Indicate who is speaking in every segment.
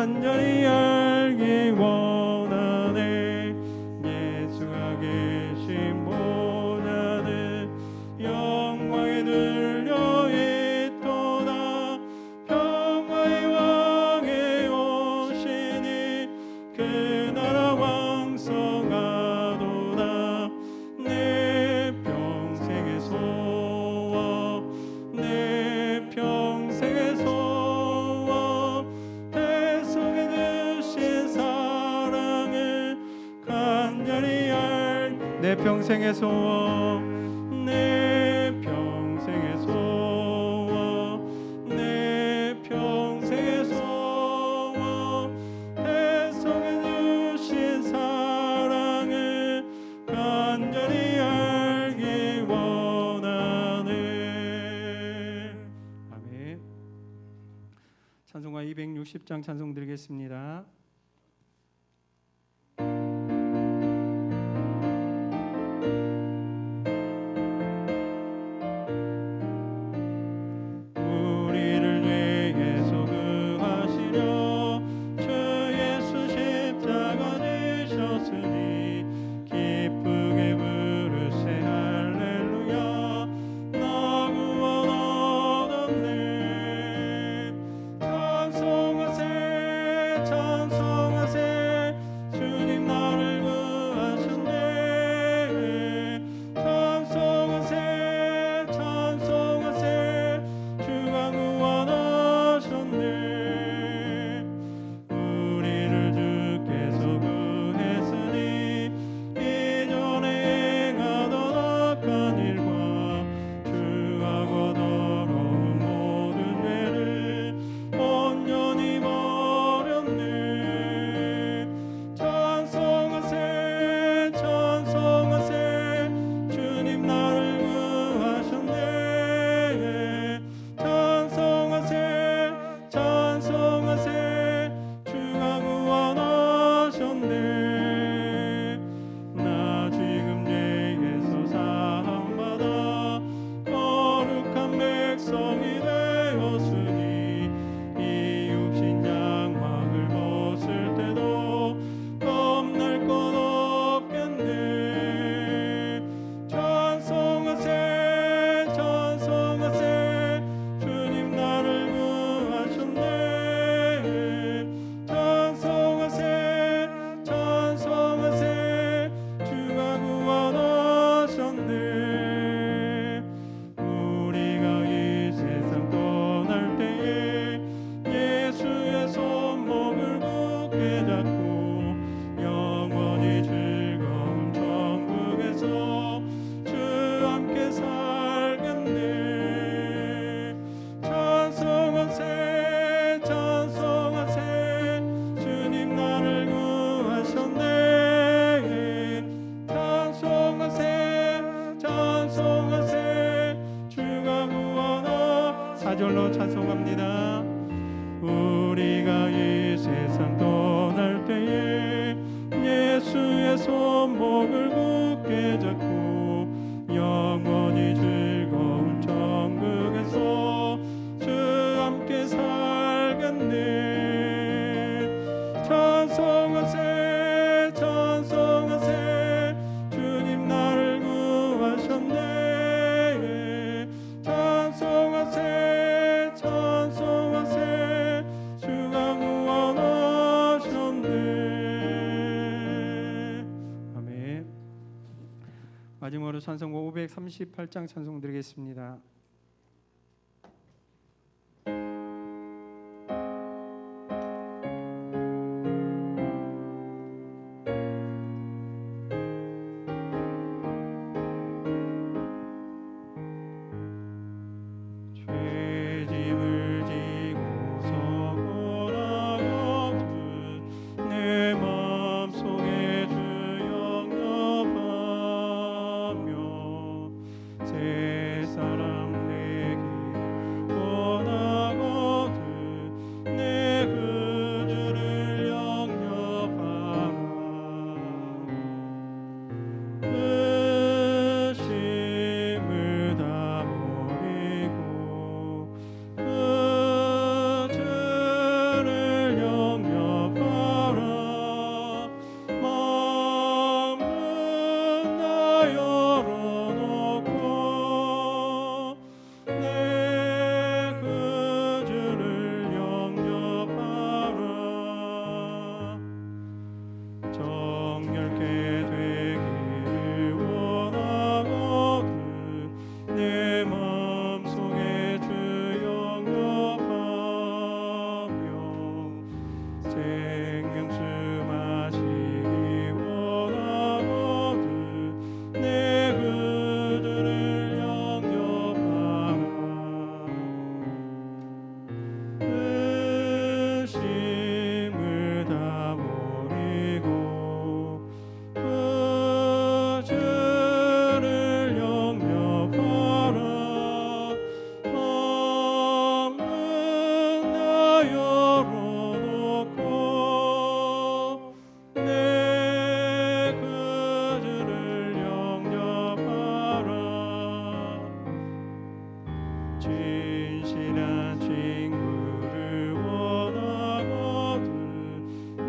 Speaker 1: 간절히 알기 원하네. 예수가 계신 보좌는 영광에 들려 있도다. 평화의 왕이 오시니 그 나라 왕성하도다. 내 평생의 소원, 내 평생의 소원, 대속해 주신 사랑을 간절히 내 평생의 소원, 내 평생의 소원, 내 평생의 소원, 대속해 주신 사랑을 간절히 알기 원하네. 아멘. 찬송가 260장 찬송 드리겠습니다. 사절로 찬송합니다. 우리가 이 세상 떠날 때에 예수의 손목을 굳게 잡고 영원히 즐거운 천국에서 주 함께 살겠네. 찬송하세 찬송하세 주님 나를 구하셨네. 찬송하세 찬송하세 주가 구원하셨네. 아멘. 마지막으로 찬송가 538장 찬송 드리겠습니다. 사람 생명수 마시기 원하거든 내 그들을 영접하라. 의심을 다 버리고 그 주를 영접하라. 마음은 다 열어놓고 내 그 주를 영접하라. 진실한 친구를 원하거든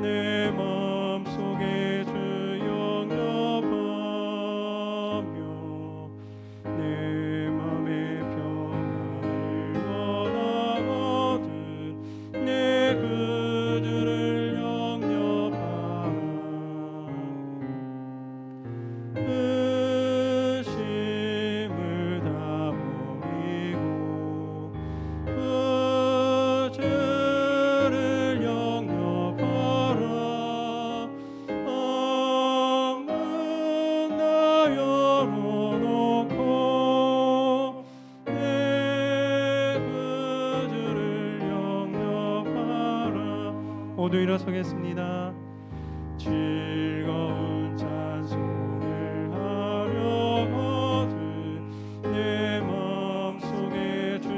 Speaker 1: 내 마음속에 주 영접하며 내 맘의 평안을 원하거든 내 그 주를 영접하라. 의심을 다 버리고 그 주를 영접하라. 마음은 다 열어놓고 내 그 주를 영접하라. 모두 일어서겠습니다. 즐거운 찬송을 하려거든 내 마음속에 주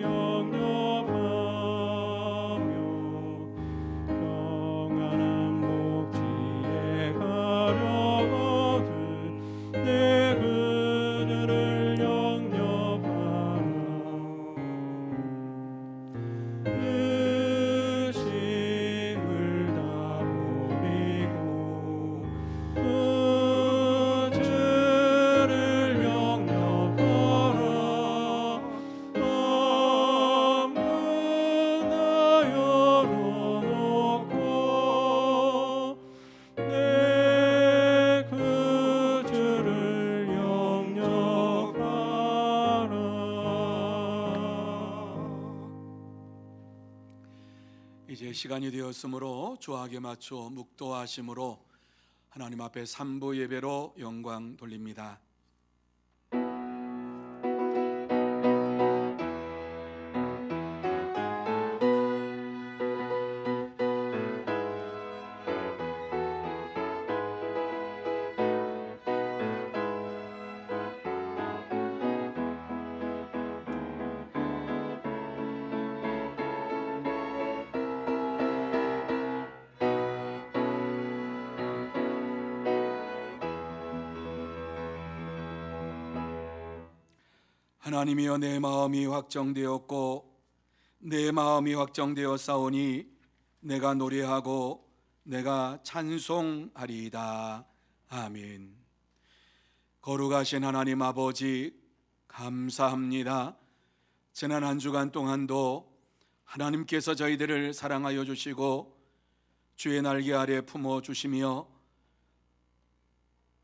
Speaker 1: 영접하며 평안한 목지에 가려거든 내 그들을 영접하라. 의심을 다 버리고 그 주를 영접하라. 마음은 다 열어놓고 내 그 주를 영접하라.
Speaker 2: 이제 시간이 되었으므로 조학에 맞춰 묵도하심으로 하나님 앞에 삼부 예배로 영광 돌립니다. 하나님이여, 내 마음이 확정되었고 내 마음이 확정되어 싸우니 내가 노래하고 내가 찬송하리이다. 아멘. 거룩하신 하나님 아버지, 감사합니다. 지난 한 주간 동안도 하나님께서 저희들을 사랑하여 주시고 주의 날개 아래 품어주시며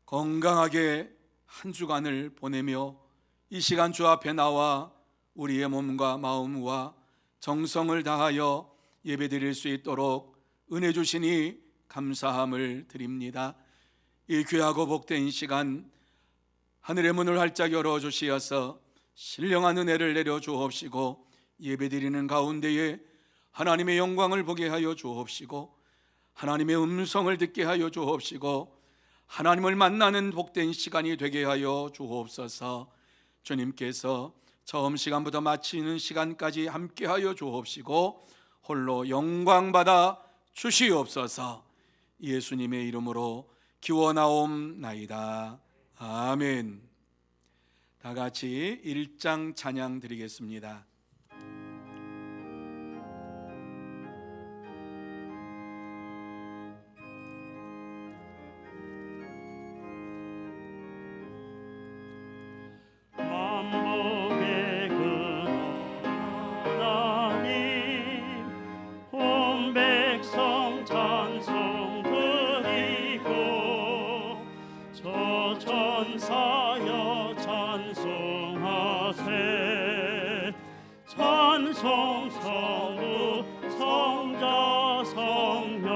Speaker 2: 건강하게 한 주간을 보내며 이 시간 주 앞에 나와 우리의 몸과 마음과 정성을 다하여 예배드릴 수 있도록 은혜 주시니 감사함을 드립니다. 이 귀하고 복된 시간 하늘의 문을 활짝 열어주시어서 신령한 은혜를 내려 주옵시고 예배드리는 가운데에 하나님의 영광을 보게 하여 주옵시고 하나님의 음성을 듣게 하여 주옵시고 하나님을 만나는 복된 시간이 되게 하여 주옵소서. 주님께서 처음 시간부터 마치는 시간까지 함께하여 주옵시고 홀로 영광받아 주시옵소서. 예수님의 이름으로 기원하옵나이다. 아멘. 다 같이 1장 찬양 드리겠습니다.
Speaker 3: 천사여 찬송하세. 찬송 성부 성자 성령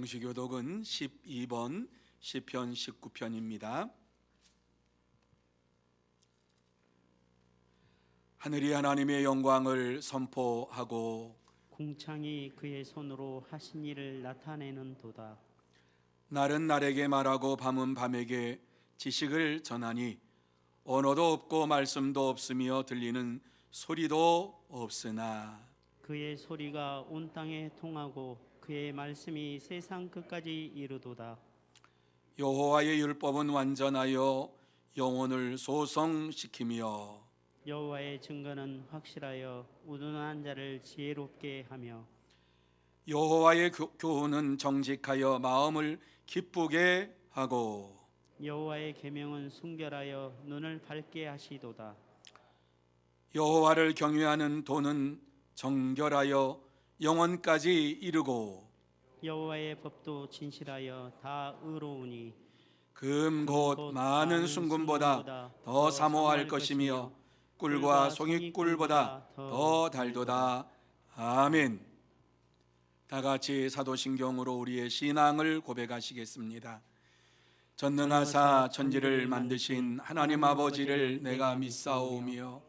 Speaker 2: 성시교독은 12번 시편 19편입니다. 하늘이 하나님의 영광을 선포하고
Speaker 3: 궁창이 그의 손으로 하신 일을 나타내는 도다.
Speaker 2: 날은 날에게 말하고 밤은 밤에게 지식을 전하니 언어도 없고 말씀도 없으며 들리는 소리도 없으나
Speaker 3: 그의 소리가 온 땅에 통하고 그의 말씀이 세상 끝까지 이르도다.
Speaker 2: 여호와의 율법은 완전하여 영혼을 소성시키며
Speaker 3: 여호와의 증거는 확실하여 우둔한 자를 지혜롭게 하며
Speaker 2: 여호와의 교훈은 정직하여 마음을 기쁘게 하고
Speaker 3: 여호와의 계명은 순결하여 눈을 밝게 하시도다.
Speaker 2: 여호와를 경외하는 도는 정결하여 영원까지 이르고
Speaker 3: 여호와의 법도 진실하여 다 의로우니
Speaker 2: 금 곧 많은 순금보다 더 사모할 것이며 꿀과 송이꿀보다 더 달도다. 아멘. 다 같이 사도신경으로 우리의 신앙을 고백하시겠습니다. 전능하사 천지를 만드신 하나님 아버지를 내가 믿사오며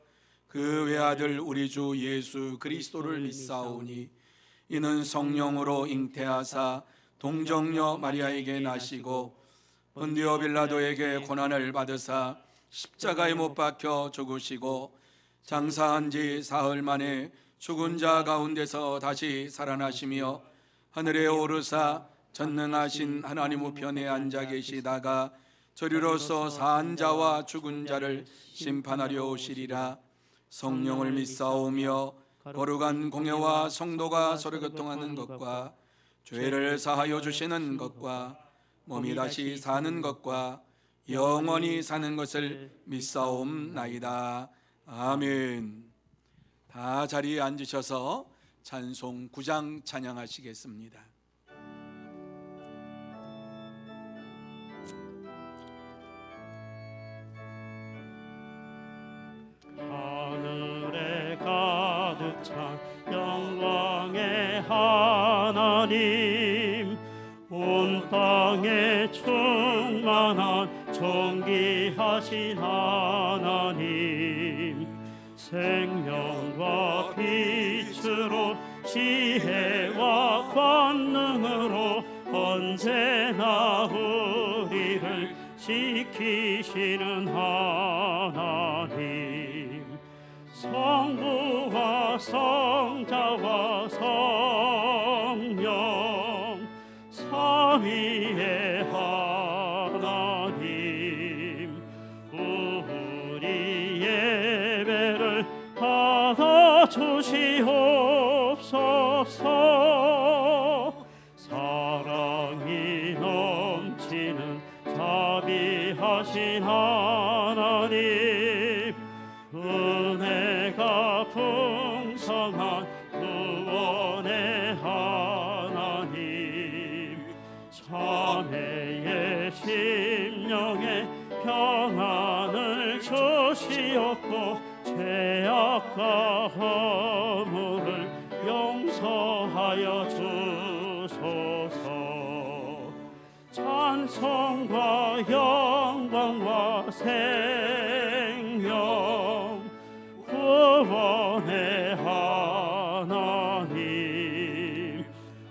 Speaker 2: 그 외아들 우리 주 예수 그리스도를 믿사오니 이는 성령으로 잉태하사 동정녀 마리아에게 나시고 본디오 빌라도에게 고난을 받으사 십자가에 못 박혀 죽으시고 장사한 지 사흘 만에 죽은 자 가운데서 다시 살아나시며 하늘에 오르사 전능하신 하나님 우편에 앉아 계시다가 저리로서 산 자와 죽은 자를 심판하려 오시리라. 성령을 믿사오며 거룩한 공예와 성도가 서로 교통하는 것과 죄를 사하여 주시는 것과 몸이 다시 사는 것과 영원히 사는 것을 믿사옵나이다. 아멘. 다 자리에 앉으셔서 찬송 9장 찬양하시겠습니다.
Speaker 3: 하늘에 가득 찬 영광의 하나님, 온 땅에 충만한 존귀하신 하나님, 생명과 빛으로 지혜와 권능으로 언제나 우리를 지키시는 하나님, 성부와 성자와 성령 삼위의 하나님, 우리 예배를 받아주시옵소서. 사랑이 넘치는 자비하신 하나님, 은혜가 풍성한 구원의 하나님, 자매의 심령에 평안을 주시옵고 죄악과 허물을 용서하여 주소서. 찬송과 영광과 생명 구원의 하나님,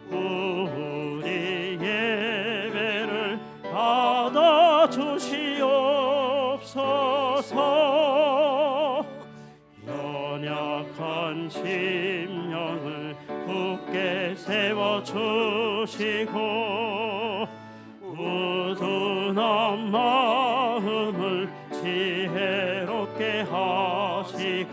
Speaker 3: 우리 예배를 받아주시옵소서. 연약한 심령을 굳게 세워주시고 우둔한 마음을 지혜롭게 하시고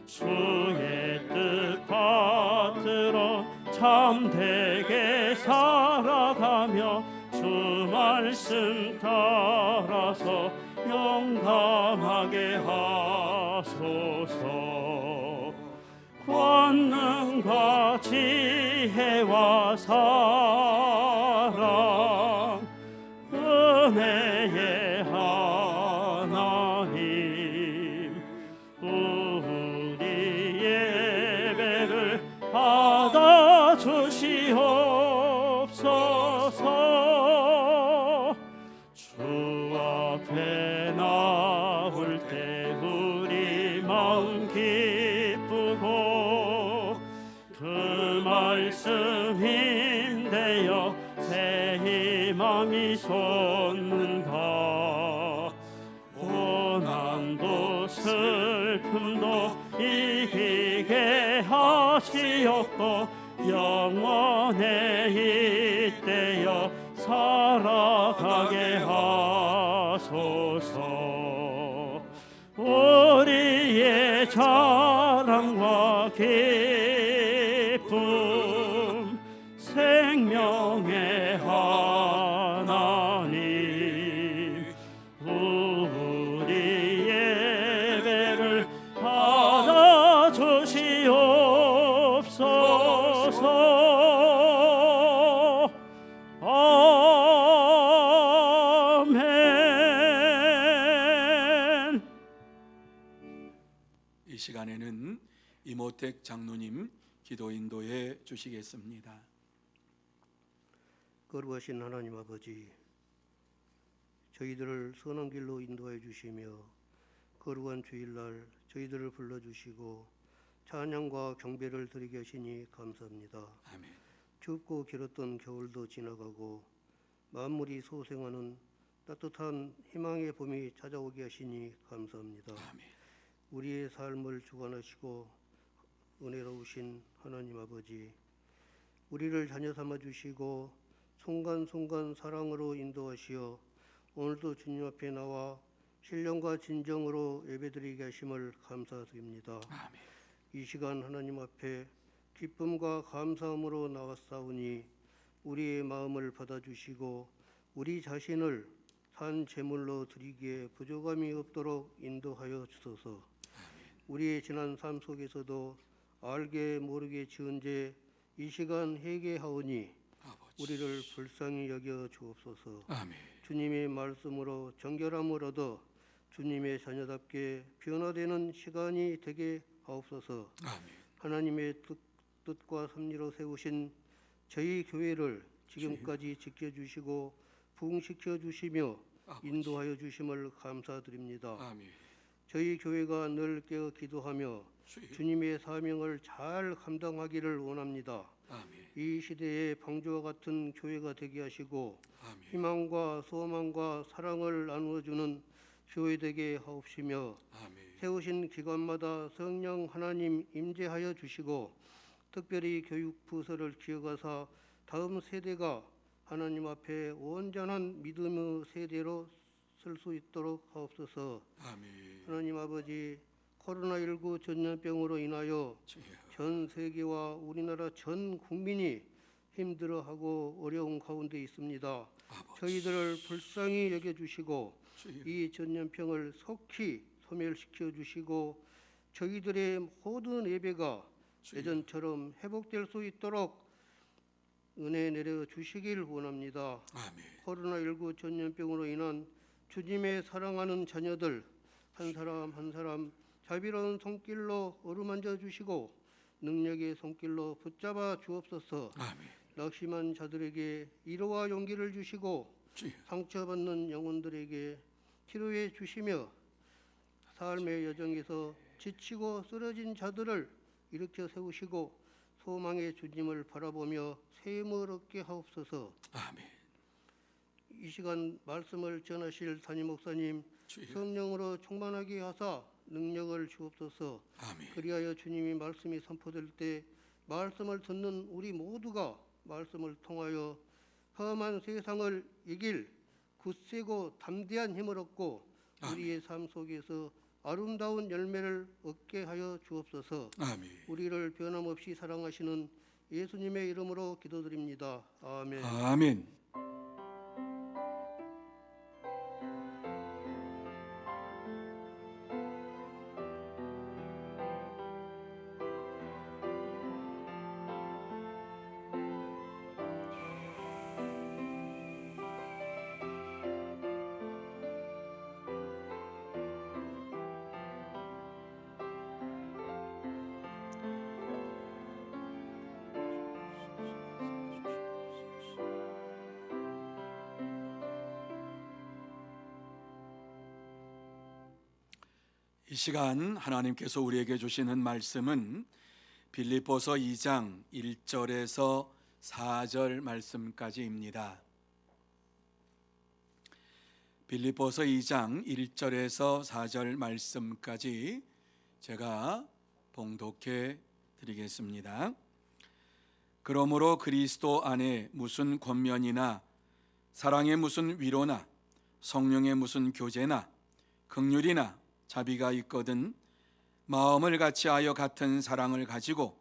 Speaker 3: 주의 뜻 받들어 참되게 살아가며 주 말씀 따라서 용감하게 하소서. 권능과 지혜와 사랑 은혜의 하나님, 우리 예배를 받아주시옵소서. 되나올 때 우리 마음 기쁘고 그 말씀인데요 새 희망이 솟는가 고난도 슬픔도 이기게 하시옵고 영원의 이때여 살아가게 하소서. 우리의 자랑과 기쁨 생명의 하나님 우리 예배를 받아주시옵소서. 아멘.
Speaker 2: 이 시간에는 이모택 장로님 기도 인도해 주시겠습니다.
Speaker 4: 거룩하신 하나님 아버지, 저희들을 선한 길로 인도해 주시며 거룩한 주일날 저희들을 불러주시고 찬양과 경배를 드리게 하시니 감사합니다.
Speaker 2: 아멘.
Speaker 4: 춥고 길었던 겨울도 지나가고 만물이 소생하는 따뜻한 희망의 봄이 찾아오게 하시니 감사합니다.
Speaker 2: 아멘.
Speaker 4: 우리의 삶을 주관하시고 은혜로우신 하나님 아버지, 우리를 자녀 삼아 주시고 순간순간 사랑으로 인도하시어 오늘도 주님 앞에 나와 신령과 진정으로 예배드리게 하심을 감사드립니다.
Speaker 2: 아멘.
Speaker 4: 이 시간 하나님 앞에 기쁨과 감사함으로 나왔사오니 우리의 마음을 받아주시고 우리 자신을 산 제물로 드리기에 부족함이 없도록 인도하여 주소서. 우리의 지난 삶 속에서도 알게 모르게 지은 죄 이 시간 회개하오니
Speaker 2: 아버지.
Speaker 4: 우리를 불쌍히 여겨 주옵소서.
Speaker 2: 아멘.
Speaker 4: 주님의 말씀으로 정결함을 얻어 주님의 자녀답게 변화되는 시간이 되게 하옵소서.
Speaker 2: 아멘.
Speaker 4: 하나님의 뜻과 섭리로 세우신 저희 교회를 지금까지 지켜주시고 부흥시켜 주시며
Speaker 2: 아버지.
Speaker 4: 인도하여 주심을 감사드립니다.
Speaker 2: 아멘.
Speaker 4: 저희 교회가 늘 깨어 기도하며
Speaker 2: 주여.
Speaker 4: 주님의 사명을 잘 감당하기를 원합니다.
Speaker 2: 아멘.
Speaker 4: 이 시대에 방주와 같은 교회가 되게 하시고
Speaker 2: 아멘.
Speaker 4: 희망과 소망과 사랑을 나누어주는 교회 되게 하옵시며
Speaker 2: 아멘.
Speaker 4: 세우신 기관마다 성령 하나님 임재하여 주시고 특별히 교육 부서를 기억하사 다음 세대가 하나님 앞에 온전한 믿음의 세대로 설 수 있도록 하옵소서.
Speaker 2: 아멘.
Speaker 4: 하나님 아버지, 코로나19 전염병으로 인하여
Speaker 2: 주여.
Speaker 4: 전 세계와 우리나라 전 국민이 힘들어하고 어려운 가운데 있습니다.
Speaker 2: 아버지.
Speaker 4: 저희들을 불쌍히 여겨주시고
Speaker 2: 주여.
Speaker 4: 이 전염병을 속히 소멸시켜 주시고 저희들의 모든 예배가
Speaker 2: 주여.
Speaker 4: 예전처럼 회복될 수 있도록 은혜 내려 주시길 원합니다.
Speaker 2: 아멘.
Speaker 4: 코로나19 전염병으로 인한 주님의 사랑하는 자녀들 한 사람 한 사람 자비로운 손길로 어루만져 주시고 능력의 손길로 붙잡아 주옵소서.
Speaker 2: 아멘.
Speaker 4: 낙심한 자들에게 위로와 용기를 주시고
Speaker 2: 주여.
Speaker 4: 상처받는 영혼들에게 치료해 주시며 삶의 여정에서 지치고 쓰러진 자들을 일으켜 세우시고 소망의 주님을 바라보며 새 힘을 얻게 하옵소서.
Speaker 2: 아멘.
Speaker 4: 이 시간 말씀을 전하실 담임 목사님
Speaker 2: 주여.
Speaker 4: 성령으로 충만하게 하사 능력을 주옵소서.
Speaker 2: 아멘.
Speaker 4: 그리하여 주님이 말씀이 선포될 때 말씀을 듣는 우리 모두가 말씀을 통하여 험한 세상을 이길 굳세고 담대한 힘을 얻고 우리의 삶 속에서 아름다운 열매를 얻게 하여 주옵소서.
Speaker 2: 아멘.
Speaker 4: 우리를 변함없이 사랑하시는 예수님의 이름으로 기도드립니다. 아멘.
Speaker 2: 아멘. 이 시간 하나님께서 우리에게 주시는 말씀은 빌립보서 2장 1절에서 4절 말씀까지입니다. 빌립보서 2장 1절에서 4절 말씀까지 제가 봉독해 드리겠습니다. 그러므로 그리스도 안에 무슨 권면이나 사랑의 무슨 위로나 성령의 무슨 교제나 긍휼이나 자비가 있거든 마음을 같이하여 같은 사랑을 가지고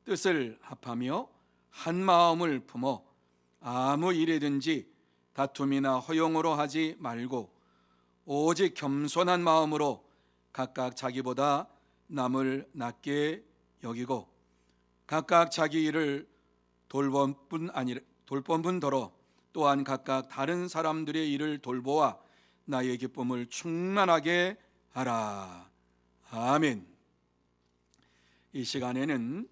Speaker 2: 뜻을 합하며 한 마음을 품어 아무 일이든지 다툼이나 허용으로 하지 말고 오직 겸손한 마음으로 각각 자기보다 남을 낮게 여기고 각각 자기 일을 돌봄뿐더러 또한 각각 다른 사람들의 일을 돌보아 나의 기쁨을 충만하게 하라. 아멘. 이 시간에는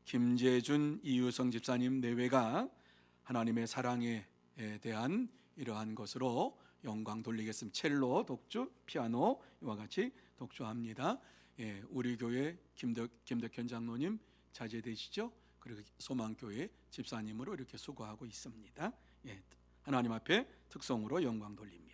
Speaker 2: 김재준 이유성 집사님 내외가 하나님의 사랑에 대한 이러한 것으로 영광 돌리겠습니다. 첼로 독주, 피아노 이와 같이 독주합니다. 우리 교회 김덕현 장로님 자제되시죠? 그리고 소망교회 집사님으로 이렇게 수고하고 있습니다. 하나님 앞에 특성으로 영광 돌립니다.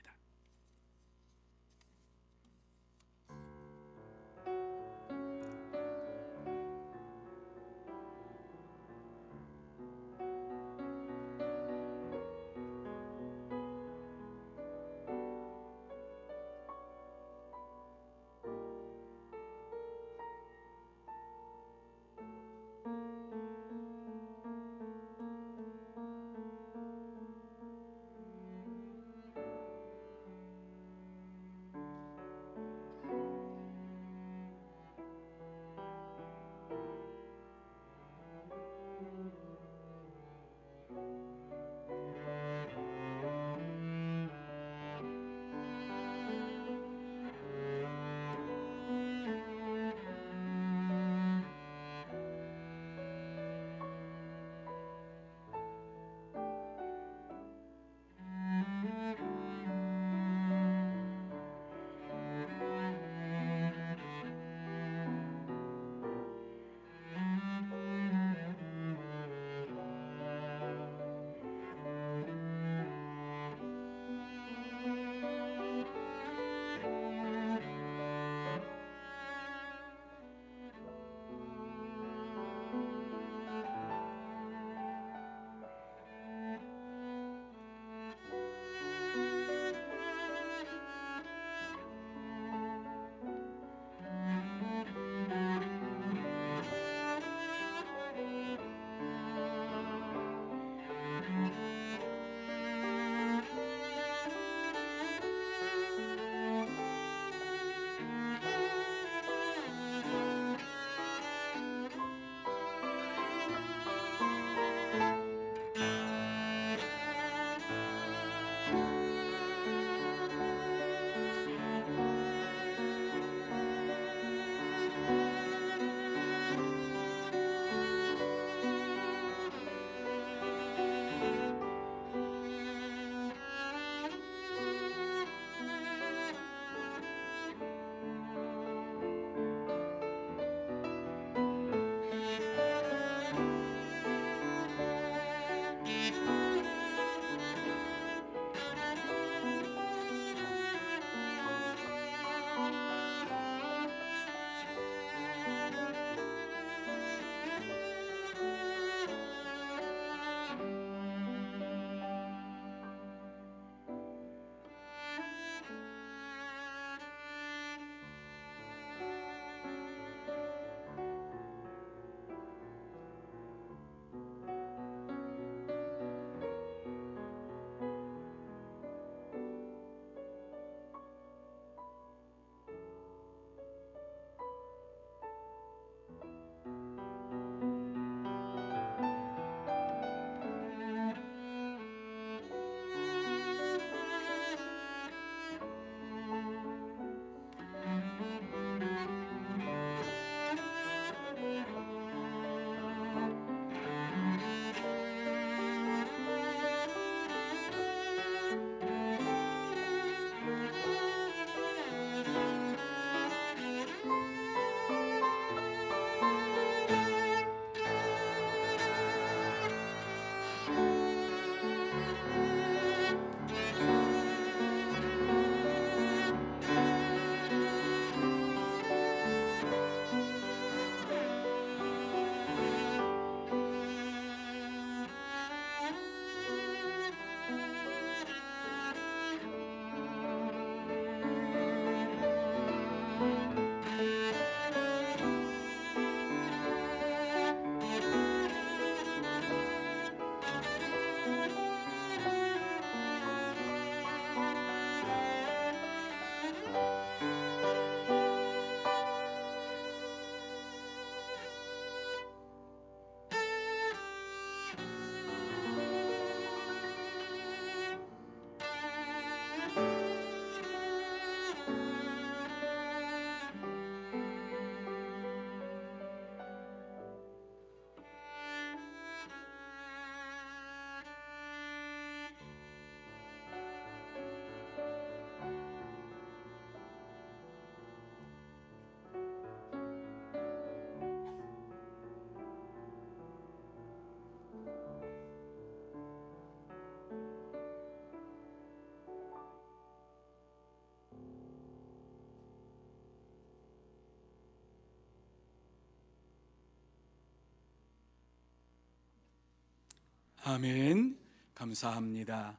Speaker 2: 아멘. 감사합니다.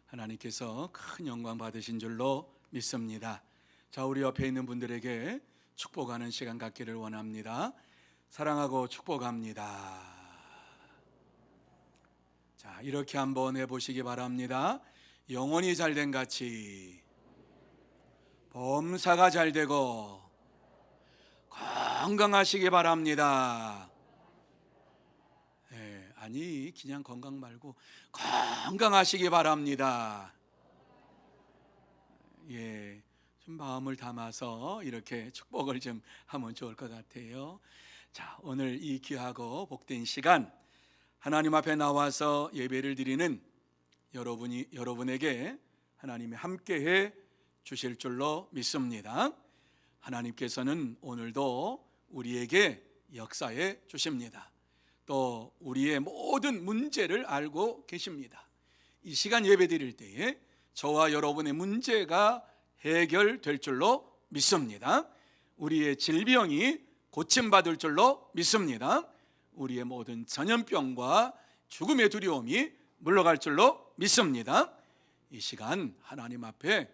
Speaker 2: 하나님께서 큰 영광 받으신 줄로 믿습니다. 자, 우리 옆에 있는 분들에게 축복하는 시간 갖기를 원합니다. 사랑하고 축복합니다. 자, 이렇게 한번 해보시기 바랍니다. 영혼이 잘된 같이 범사가 잘되고 건강하시기 바랍니다. 아니, 그냥 건강 말고 건강하시기 바랍니다. 좀 마음을 담아서 이렇게 축복을 좀 하면 좋을 것 같아요. 자, 오늘 이 귀하고 복된 시간 하나님 앞에 나와서 예배를 드리는 여러분에게 하나님이 함께해 주실 줄로 믿습니다. 하나님께서는 오늘도 우리에게 역사해 주십니다. 또 우리의 모든 문제를 알고 계십니다. 이 시간 예배 드릴 때에 저와 여러분의 문제가 해결될 줄로 믿습니다. 우리의 질병이 고침받을 줄로 믿습니다. 우리의 모든 전염병과 죽음의 두려움이 물러갈 줄로 믿습니다. 이 시간 하나님 앞에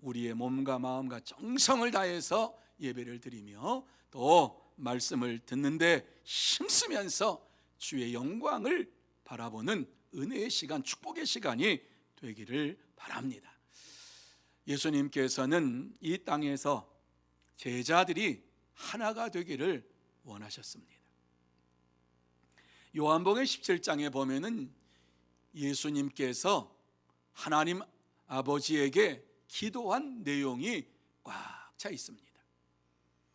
Speaker 2: 우리의 몸과 마음과 정성을 다해서 예배를 드리며 또 말씀을 듣는데 힘쓰면서 주의 영광을 바라보는 은혜의 시간, 축복의 시간이 되기를 바랍니다. 예수님께서는 이 땅에서 제자들이 하나가 되기를 원하셨습니다. 요한복음 17장에 보면은 예수님께서 하나님 아버지에게 기도한 내용이 꽉 차 있습니다.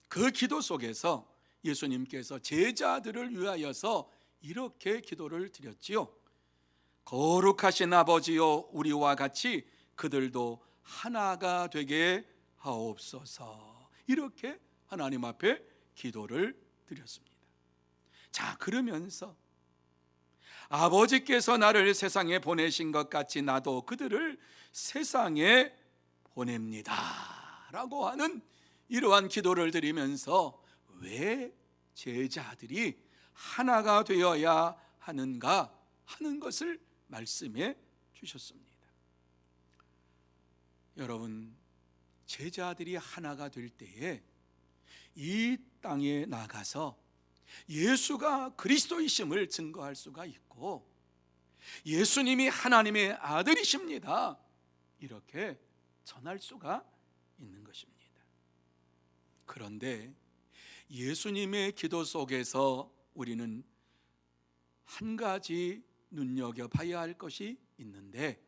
Speaker 2: 그 기도 속에서 예수님께서 제자들을 위하여서 이렇게 기도를 드렸지요. 거룩하신 아버지여, 우리와 같이 그들도 하나가 되게 하옵소서. 이렇게 하나님 앞에 기도를 드렸습니다. 자, 그러면서 아버지께서 나를 세상에 보내신 것 같이 나도 그들을 세상에 보냅니다 라고 하는 이러한 기도를 드리면서 왜 제자들이 하나가 되어야 하는가 하는 것을 말씀해 주셨습니다. 여러분, 제자들이 하나가 될 때에 이 땅에 나가서 예수가 그리스도이심을 증거할 수가 있고 예수님이 하나님의 아들이십니다 이렇게 전할 수가 있는 것입니다. 그런데 예수님의 기도 속에서 우리는 한 가지 눈여겨봐야 할 것이 있는데,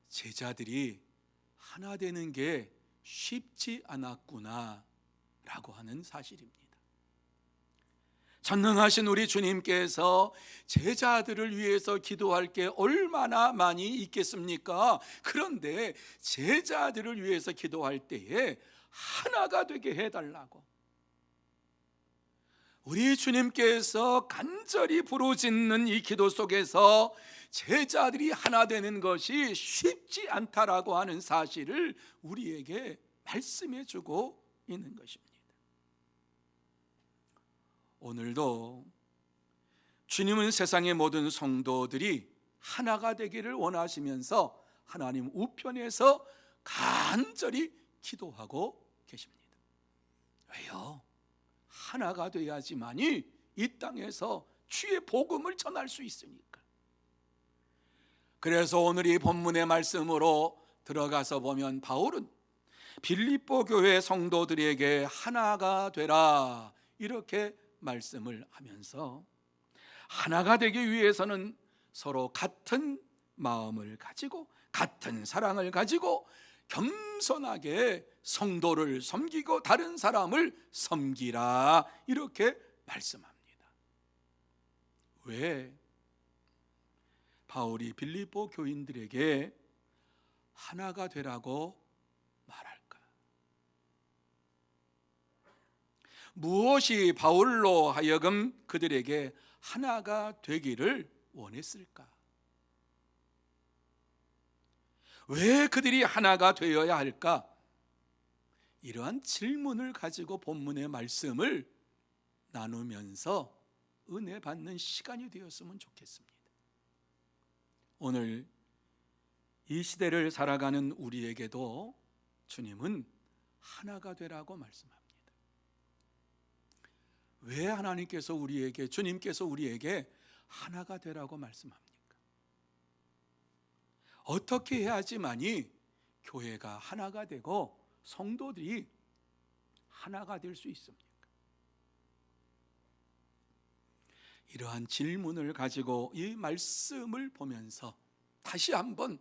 Speaker 2: 제자들이 하나 되는 게 쉽지 않았구나 라고 하는 사실입니다. 전능하신 우리 주님께서 제자들을 위해서 기도할 게 얼마나 많이 있겠습니까? 그런데 제자들을 위해서 기도할 때에 하나가 되게 해달라고 우리 주님께서 간절히 부르짖는 이 기도 속에서 제자들이 하나 되는 것이 쉽지 않다라고 하는 사실을 우리에게 말씀해 주고 있는 것입니다. 오늘도 주님은 세상의 모든 성도들이 하나가 되기를 원하시면서 하나님 우편에서 간절히 기도하고 계십니다. 왜요? 하나가 돼야지만이 이 땅에서 주의 복음을 전할 수 있으니까. 그래서 오늘 이 본문의 말씀으로 들어가서 보면 바울은 빌립보 교회 성도들에게 하나가 되라 이렇게 말씀을 하면서 하나가 되기 위해서는 서로 같은 마음을 가지고 같은 사랑을 가지고 겸손하게 성도를 섬기고 다른 사람을 섬기라 이렇게 말씀합니다. 왜 바울이 빌립보 교인들에게 하나가 되라고 말할까? 무엇이 바울로 하여금 그들에게 하나가 되기를 원했을까? 왜 그들이 하나가 되어야 할까? 이러한 질문을 가지고 본문의 말씀을 나누면서 은혜 받는 시간이 되었으면 좋겠습니다. 오늘 이 시대를 살아가는 우리에게도 주님은 하나가 되라고 말씀합니다. 왜 하나님께서 우리에게, 주님께서 우리에게 하나가 되라고 말씀합니까? 어떻게 해야지만이 교회가 하나가 되고 성도들이 하나가 될 수 있습니까? 이러한 질문을 가지고 이 말씀을 보면서 다시 한번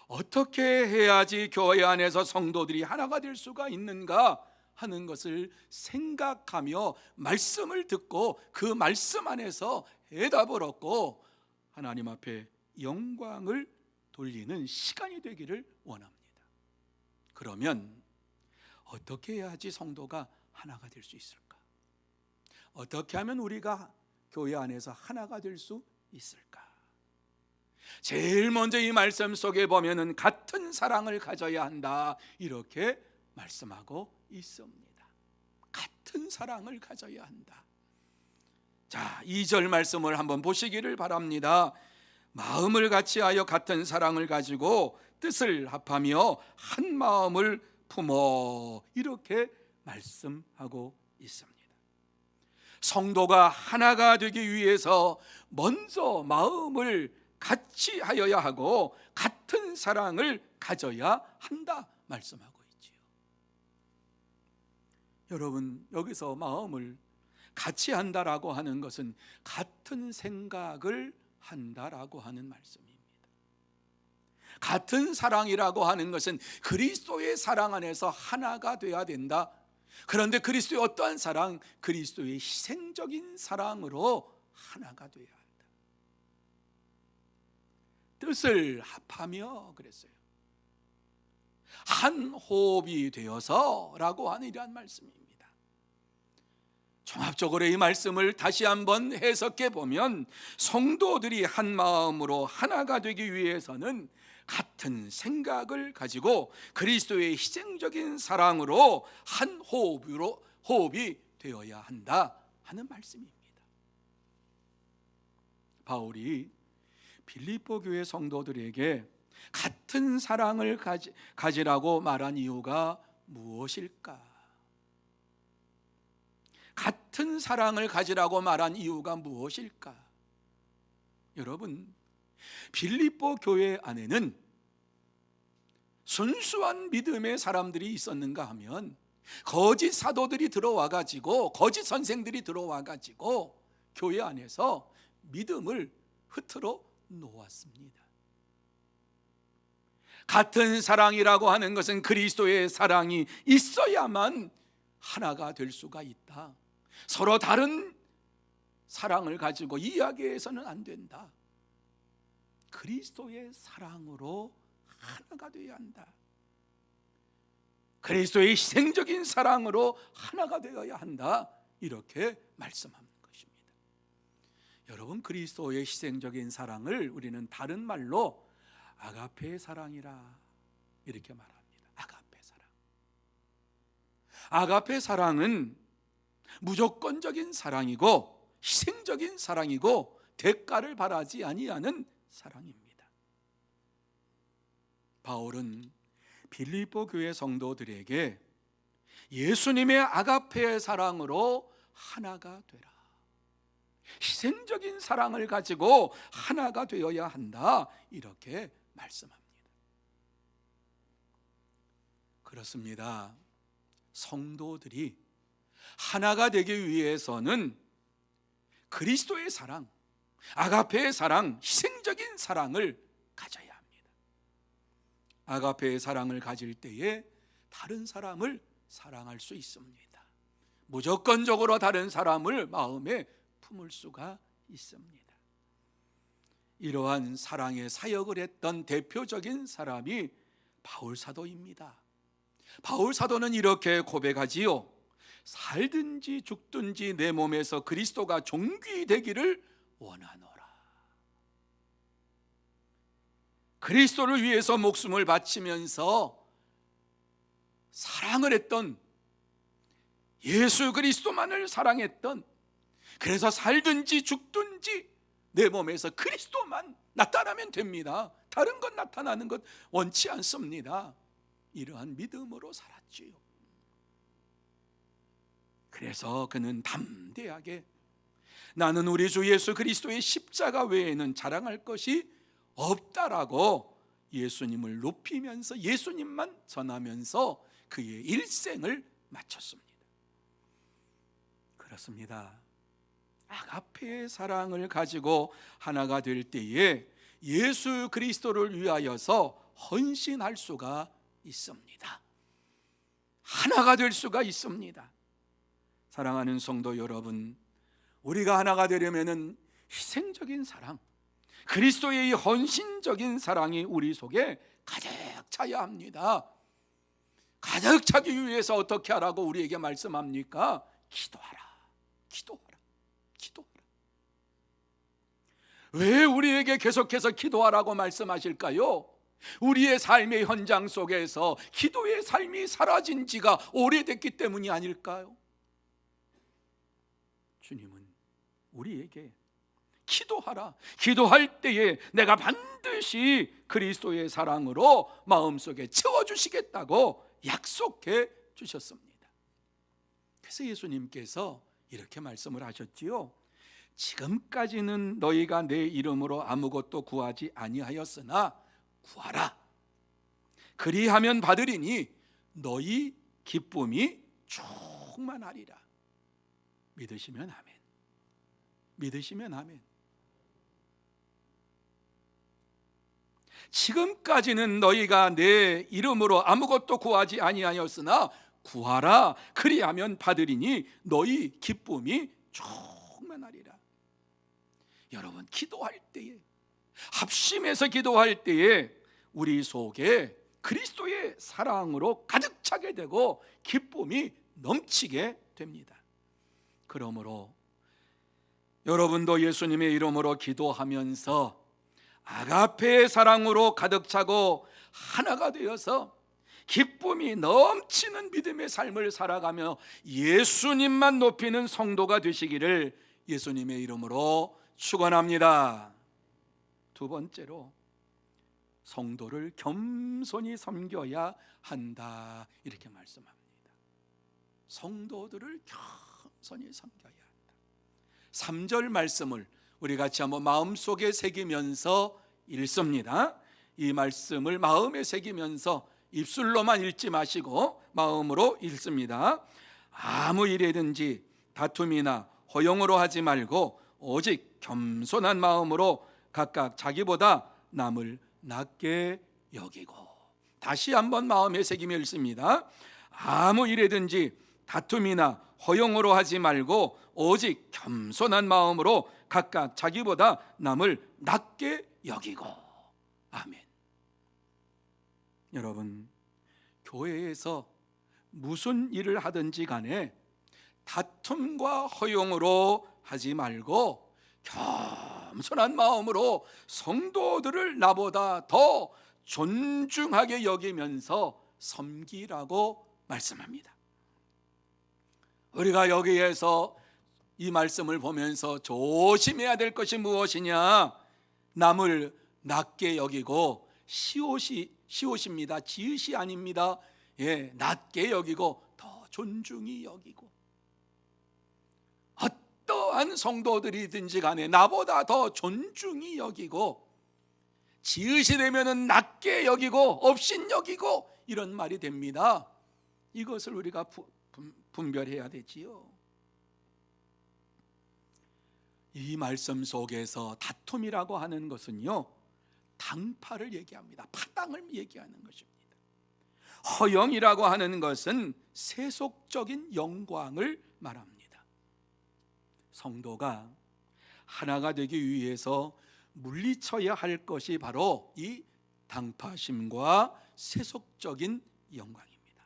Speaker 2: 어떻게 해야지 교회 안에서 성도들이 하나가 될 수가 있는가 하는 것을 생각하며 말씀을 듣고 그 말씀 안에서 해답을 얻고 하나님 앞에 영광을 돌리는 시간이 되기를 원합니다. 그러면 어떻게 해야지 성도가 하나가 될 수 있을까? 어떻게 하면 우리가 교회 안에서 하나가 될 수 있을까? 제일 먼저 이 말씀 속에 보면은 같은 사랑을 가져야 한다 이렇게 말씀하고 있습니다. 같은 사랑을 가져야 한다. 자, 2절 말씀을 한번 보시기를 바랍니다. 마음을 같이하여 같은 사랑을 가지고 뜻을 합하며 한 마음을 품어 이렇게 말씀하고 있습니다. 성도가 하나가 되기 위해서 먼저 마음을 같이 하여야 하고 같은 사랑을 가져야 한다 말씀하고 있지요. 여러분, 여기서 마음을 같이 한다라고 하는 것은 같은 생각을 한다라고 하는 말씀입니다. 같은 사랑이라고 하는 것은 그리스도의 사랑 안에서 하나가 돼야 된다. 그런데 그리스도의 어떠한 사랑? 그리스도의 희생적인 사랑으로 하나가 돼야 한다. 뜻을 합하며 그랬어요. 한 호흡이 되어서라고 하는 이러한 말씀입니다. 종합적으로 이 말씀을 다시 한번 해석해 보면 성도들이 한 마음으로 하나가 되기 위해서는 같은 생각을 가지고 그리스도의 희생적인 사랑으로 한 호흡이 되어야 한다 하는 말씀입니다. 바울이 빌립보 교회 성도들에게 같은 사랑을 가지라고 말한 이유가 무엇일까? 같은 사랑을 가지라고 말한 이유가 무엇일까? 여러분, 빌립보 교회 안에는 순수한 믿음의 사람들이 있었는가 하면 거짓 사도들이 들어와 가지고 거짓 선생들이 들어와 가지고 교회 안에서 믿음을 흐트러 놓았습니다. 같은 사랑이라고 하는 것은 그리스도의 사랑이 있어야만 하나가 될 수가 있다. 서로 다른 사랑을 가지고 이야기해서는 안 된다. 그리스도의 사랑으로 하나가 되어야 한다. 그리스도의 희생적인 사랑으로 하나가 되어야 한다. 이렇게 말씀하는 것입니다. 여러분, 그리스도의 희생적인 사랑을 우리는 다른 말로 아가페 사랑이라 이렇게 말합니다. 아가페 사랑. 아가페 사랑은 무조건적인 사랑이고 희생적인 사랑이고 대가를 바라지 아니하는 사랑입니다. 바울은 빌립보 교회 성도들에게 예수님의 아가페의 사랑으로 하나가 되라. 희생적인 사랑을 가지고 하나가 되어야 한다. 이렇게 말씀합니다. 그렇습니다. 성도들이 하나가 되기 위해서는 그리스도의 사랑, 아가페의 사랑, 희생적인 사랑을 가져야 합니다. 아가페의 사랑을 가질 때에 다른 사람을 사랑할 수 있습니다. 무조건적으로 다른 사람을 마음에 품을 수가 있습니다. 이러한 사랑의 사역을 했던 대표적인 사람이 바울 사도입니다. 바울 사도는 이렇게 고백하지요. 살든지 죽든지 내 몸에서 그리스도가 존귀 되기를 원하노라. 그리스도를 위해서 목숨을 바치면서 사랑을 했던, 예수 그리스도만을 사랑했던, 그래서 살든지 죽든지 내 몸에서 그리스도만 나타나면 됩니다. 다른 것 나타나는 것 원치 않습니다. 이러한 믿음으로 살았지요. 그래서 그는 담대하게 나는 우리 주 예수 그리스도의 십자가 외에는 자랑할 것이 없다라고 예수님을 높이면서 예수님만 전하면서 그의 일생을 마쳤습니다. 그렇습니다. 아가페의 사랑을 가지고 하나가 될 때에 예수 그리스도를 위하여서 헌신할 수가 있습니다. 하나가 될 수가 있습니다. 사랑하는 성도 여러분, 우리가 하나가 되려면은 희생적인 사랑, 그리스도의 이 헌신적인 사랑이 우리 속에 가득 차야 합니다. 가득 차기 위해서 어떻게 하라고 우리에게 말씀합니까? 기도하라, 기도하라, 기도하라. 왜 우리에게 계속해서 기도하라고 말씀하실까요? 우리의 삶의 현장 속에서 기도의 삶이 사라진 지가 오래됐기 때문이 아닐까요? 주님은 우리에게 기도하라, 기도할 때에 내가 반드시 그리스도의 사랑으로 마음속에 채워주시겠다고 약속해 주셨습니다. 그래서 예수님께서 이렇게 말씀을 하셨지요. 지금까지는 너희가 내 이름으로 아무것도 구하지 아니하였으나 구하라. 그리하면 받으리니 너희 기쁨이 충만하리라. 믿으시면 아멘. 믿으시면 아멘. 지금까지는 너희가 내 이름으로 아무것도 구하지 아니하였으나 구하라. 그리하면 받으리니 너희 기쁨이 충만하리라. 여러분, 기도할 때에, 합심해서 기도할 때에 우리 속에 그리스도의 사랑으로 가득 차게 되고 기쁨이 넘치게 됩니다. 그러므로 여러분도 예수님의 이름으로 기도하면서 아가페의 사랑으로 가득 차고 하나가 되어서 기쁨이 넘치는 믿음의 삶을 살아가며 예수님만 높이는 성도가 되시기를 예수님의 이름으로 축원합니다. 두 번째로, 성도를 겸손히 섬겨야 한다. 이렇게 말씀합니다. 성도들을 겸손히 섬겨야 한다. 3절 말씀을 우리 같이 한번 마음속에 새기면서 읽습니다. 이 말씀을 마음에 새기면서 입술로만 읽지 마시고 마음으로 읽습니다. 아무 일이든지 다툼이나 허용으로 하지 말고 오직 겸손한 마음으로 각각 자기보다 남을 낮게 여기고. 다시 한번 마음에 새기며 읽습니다. 아무 일이든지 다툼이나 허용으로 하지 말고 오직 겸손한 마음으로 각각 자기보다 남을 낮게 여기고. 아멘. 여러분, 교회에서 무슨 일을 하든지 간에 다툼과 허용으로 하지 말고 겸손한 마음으로 성도들을 나보다 더 존중하게 여기면서 섬기라고 말씀합니다. 우리가 여기에서 이 말씀을 보면서 조심해야 될 것이 무엇이냐? 남을 낮게 여기고, 시옷입니다. 지읒이 아닙니다. 낮게 여기고 더 존중히 여기고, 어떠한 성도들이든지 간에 나보다 더 존중히 여기고, 지읒이 되면은 낮게 여기고 업신 여기고, 이런 말이 됩니다. 이것을 우리가 분별해야 되지요. 이 말씀 속에서 다툼이라고 하는 것은요, 당파를 얘기합니다. 파당을 얘기하는 것입니다. 허영이라고 하는 것은 세속적인 영광을 말합니다. 성도가 하나가 되기 위해서 물리쳐야 할 것이 바로 이 당파심과 세속적인 영광입니다.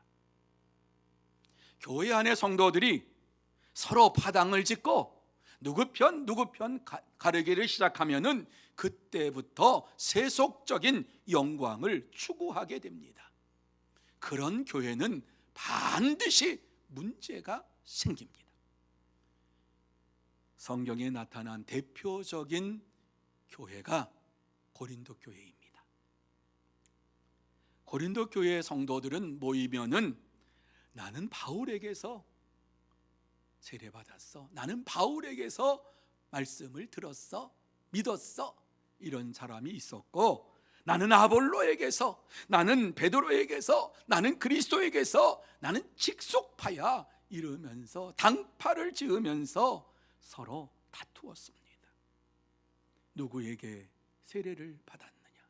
Speaker 2: 교회 안의 성도들이 서로 파당을 짓고 누구 편 가르기를 시작하면은 그때부터 세속적인 영광을 추구하게 됩니다. 그런 교회는 반드시 문제가 생깁니다. 성경에 나타난 대표적인 교회가 고린도 교회입니다. 고린도 교회 성도들은 모이면은 나는 바울에게서 세례받았어, 나는 바울에게서 말씀을 들었어, 믿었어, 이런 사람이 있었고, 나는 아볼로에게서, 나는 베드로에게서, 나는 그리스도에게서, 나는 직속파야, 이러면서 당파를 지으면서 서로 다투었습니다. 누구에게 세례를 받았느냐,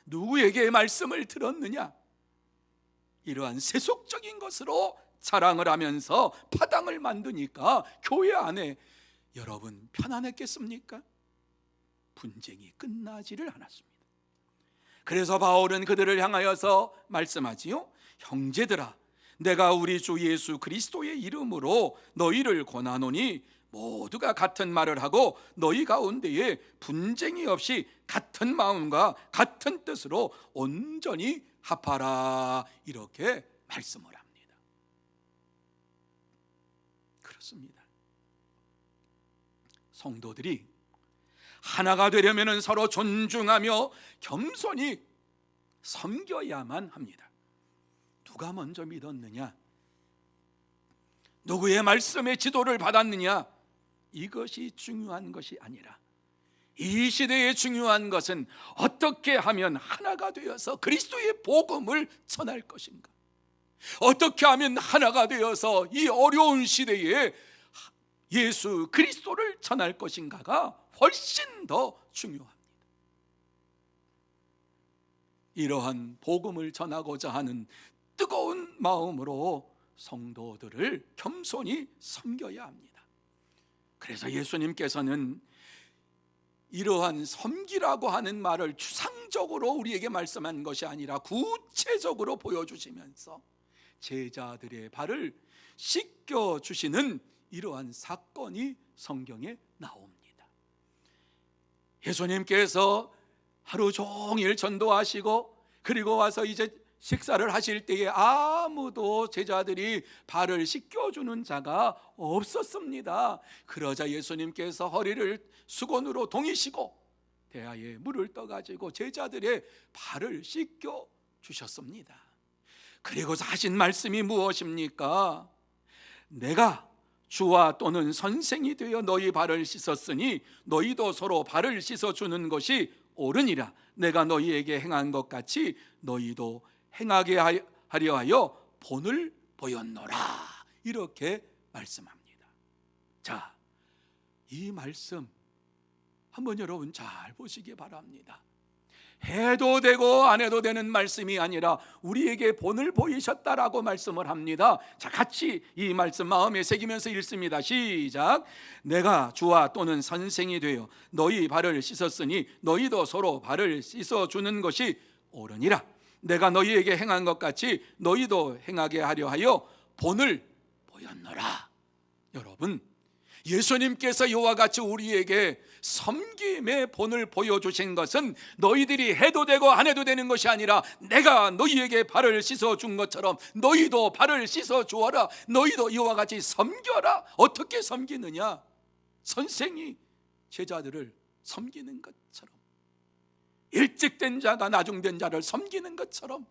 Speaker 2: 누구에게 말씀을 들었느냐, 이러한 세속적인 것으로 자랑을 하면서 파당을 만드니까 교회 안에 여러분 편안했겠습니까? 분쟁이 끝나지를 않았습니다. 그래서 바울은 그들을 향하여서 말씀하지요. 형제들아, 내가 우리 주 예수 그리스도의 이름으로 너희를 권하노니 모두가 같은 말을 하고 너희 가운데에 분쟁이 없이 같은 마음과 같은 뜻으로 온전히 합하라, 이렇게 말씀을 합니다. 그렇습니다. 성도들이 하나가 되려면 서로 존중하며 겸손히 섬겨야만 합니다. 누가 먼저 믿었느냐, 누구의 말씀의 지도를 받았느냐, 이것이 중요한 것이 아니라 이 시대에 중요한 것은 어떻게 하면 하나가 되어서 그리스도의 복음을 전할 것인가, 어떻게 하면 하나가 되어서 이 어려운 시대에 예수 그리스도를 전할 것인가가 훨씬 더 중요합니다. 이러한 복음을 전하고자 하는 뜨거운 마음으로 성도들을 겸손히 섬겨야 합니다. 그래서 예수님께서는 이러한 섬기라고 하는 말을 추상적으로 우리에게 말씀한 것이 아니라 구체적으로 보여주시면서 제자들의 발을 씻겨주시는 이러한 사건이 성경에 나옵니다. 예수님께서 하루 종일 전도하시고 그리고 와서 이제 식사를 하실 때에 아무도 제자들이 발을 씻겨주는 자가 없었습니다. 그러자 예수님께서 허리를 수건으로 동이시고 대야에 물을 떠가지고 제자들의 발을 씻겨주셨습니다. 그리고서 하신 말씀이 무엇입니까? 내가 주와 또는 선생이 되어 너희 발을 씻었으니 너희도 서로 발을 씻어주는 것이 옳으니라. 내가 너희에게 행한 것 같이 너희도 행하게 하려 하여 본을 보였노라, 이렇게 말씀합니다. 자, 이 말씀 한번 여러분 잘 보시기 바랍니다. 해도 되고 안 해도 되는 말씀이 아니라 우리에게 본을 보이셨다라고 말씀을 합니다. 자, 같이 이 말씀 마음에 새기면서 읽습니다. 시작. 내가 주와 또는 선생이 되어 너희 발을 씻었으니 너희도 서로 발을 씻어주는 것이 옳으니라. 내가 너희에게 행한 것 같이 너희도 행하게 하려 하여 본을 보였노라. 여러분, 예수님께서 이와 같이 우리에게 섬김의 본을 보여주신 것은 너희들이 해도 되고 안 해도 되는 것이 아니라 내가 너희에게 발을 씻어준 것처럼 너희도 발을 씻어주어라. 너희도 이와 같이 섬겨라. 어떻게 섬기느냐? 선생이 제자들을 섬기는 것처럼, 일찍 된 자가 나중된 자를 섬기는 것처럼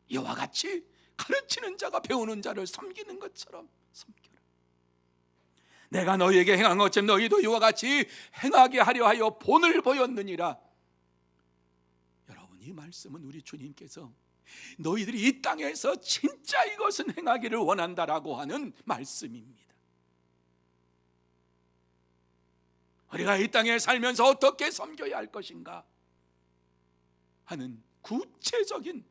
Speaker 2: 이와 같이 가르치는 자가 배우는 자를 섬기는 것처럼 섬겨라. 내가 너희에게 행한 것처럼 너희도 이와 같이 행하게 하려 하여 본을 보였느니라. 여러분, 이 말씀은 우리 주님께서 너희들이 이 땅에서 진짜 이것은 행하기를 원한다라고 하는 말씀입니다. 우리가 이 땅에 살면서 어떻게 섬겨야 할 것인가 하는 구체적인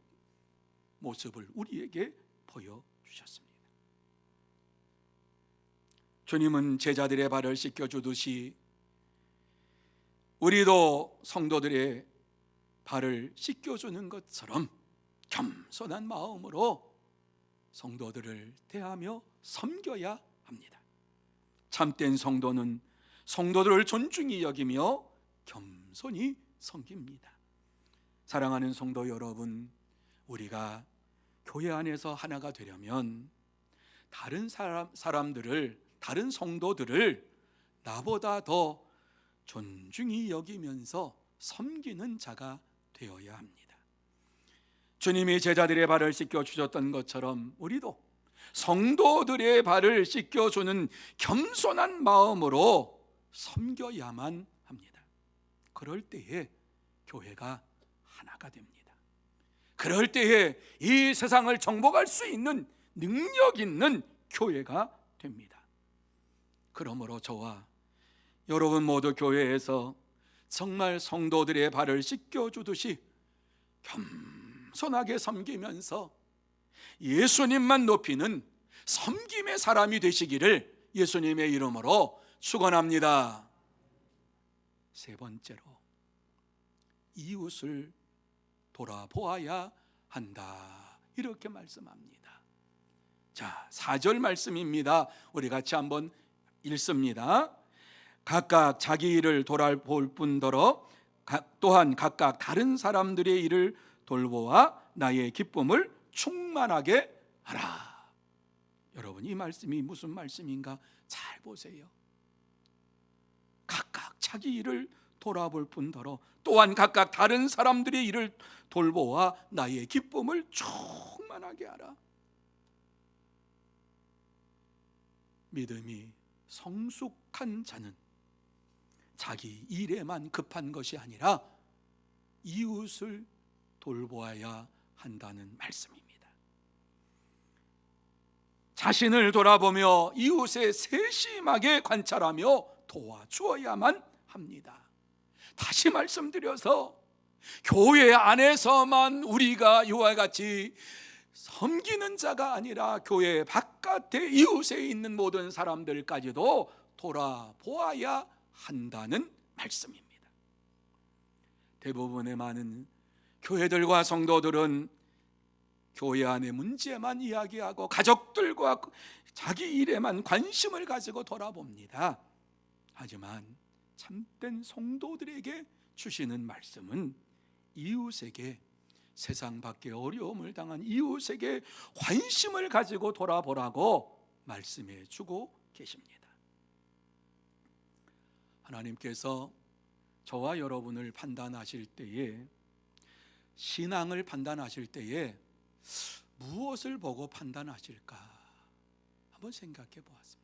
Speaker 2: 모습을 우리에게 보여주셨습니다. 주님은 제자들의 발을 씻겨주듯이 우리도 성도들의 발을 씻겨주는 것처럼 겸손한 마음으로 성도들을 대하며 섬겨야 합니다. 참된 성도는 성도들을 존중히 여기며 겸손히 섬깁니다. 사랑하는 성도 여러분, 우리가 교회 안에서 하나가 되려면 다른 사람들을, 다른 성도들을 나보다 더 존중히 여기면서 섬기는 자가 되어야 합니다. 주님이 제자들의 발을 씻겨주셨던 것처럼 우리도 성도들의 발을 씻겨주는 겸손한 마음으로 섬겨야만 합니다. 그럴 때에 교회가 하나가 됩니다. 그럴 때에 이 세상을 정복할 수 있는 능력 있는 교회가 됩니다. 그러므로 저와 여러분 모두 교회에서 정말 성도들의 발을 씻겨주듯이 겸손하게 섬기면서 예수님만 높이는 섬김의 사람이 되시기를 예수님의 이름으로 축원합니다. 세 번째로, 이웃을 돌아보아야 한다, 이렇게 말씀합니다. 자, 4절 말씀입니다. 우리 같이 한번 읽습니다. 각각 자기 일을 돌아볼 뿐더러 또한 각각 다른 사람들의 일을 돌보아 나의 기쁨을 충만하게 하라. 여러분, 이 말씀이 무슨 말씀인가 잘 보세요. 각각 자기 일을 돌아볼 뿐더러 또한 각각 다른 사람들의 일을 돌보아 나의 기쁨을 충만하게 하라. 믿음이 성숙한 자는 자기 일에만 급한 것이 아니라 이웃을 돌보아야 한다는 말씀입니다. 자신을 돌아보며 이웃에 세심하게 관찰하며 도와주어야만 합니다. 다시 말씀드려서 교회 안에서만 우리가 이와 같이 섬기는 자가 아니라 교회 바깥에 이웃에 있는 모든 사람들까지도 돌아보아야 한다는 말씀입니다. 대부분의 많은 교회들과 성도들은 교회 안의 문제만 이야기하고 가족들과 자기 일에만 관심을 가지고 돌아봅니다. 하지만 참된 성도들에게 주시는 말씀은 이웃에게, 세상 밖에 어려움을 당한 이웃에게 관심을 가지고 돌아보라고 말씀해 주고 계십니다. 하나님께서 저와 여러분을 판단하실 때에, 신앙을 판단하실 때에 무엇을 보고 판단하실까 한번 생각해 보았습니다.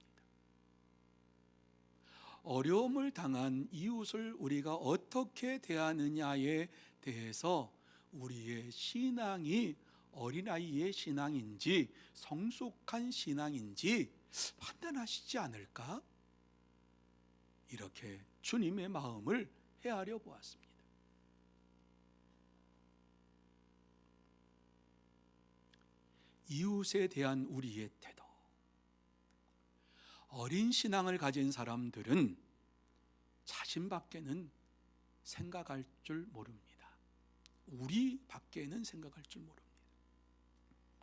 Speaker 2: 어려움을 당한 이웃을 우리가 어떻게 대하느냐에 대해서 우리의 신앙이 어린아이의 신앙인지 성숙한 신앙인지 판단하시지 않을까? 이렇게 주님의 마음을 헤아려 보았습니다. 이웃에 대한 우리의 태도, 어린 신앙을 가진 사람들은 자신밖에는 생각할 줄 모릅니다. 우리 밖에는 생각할 줄 모릅니다.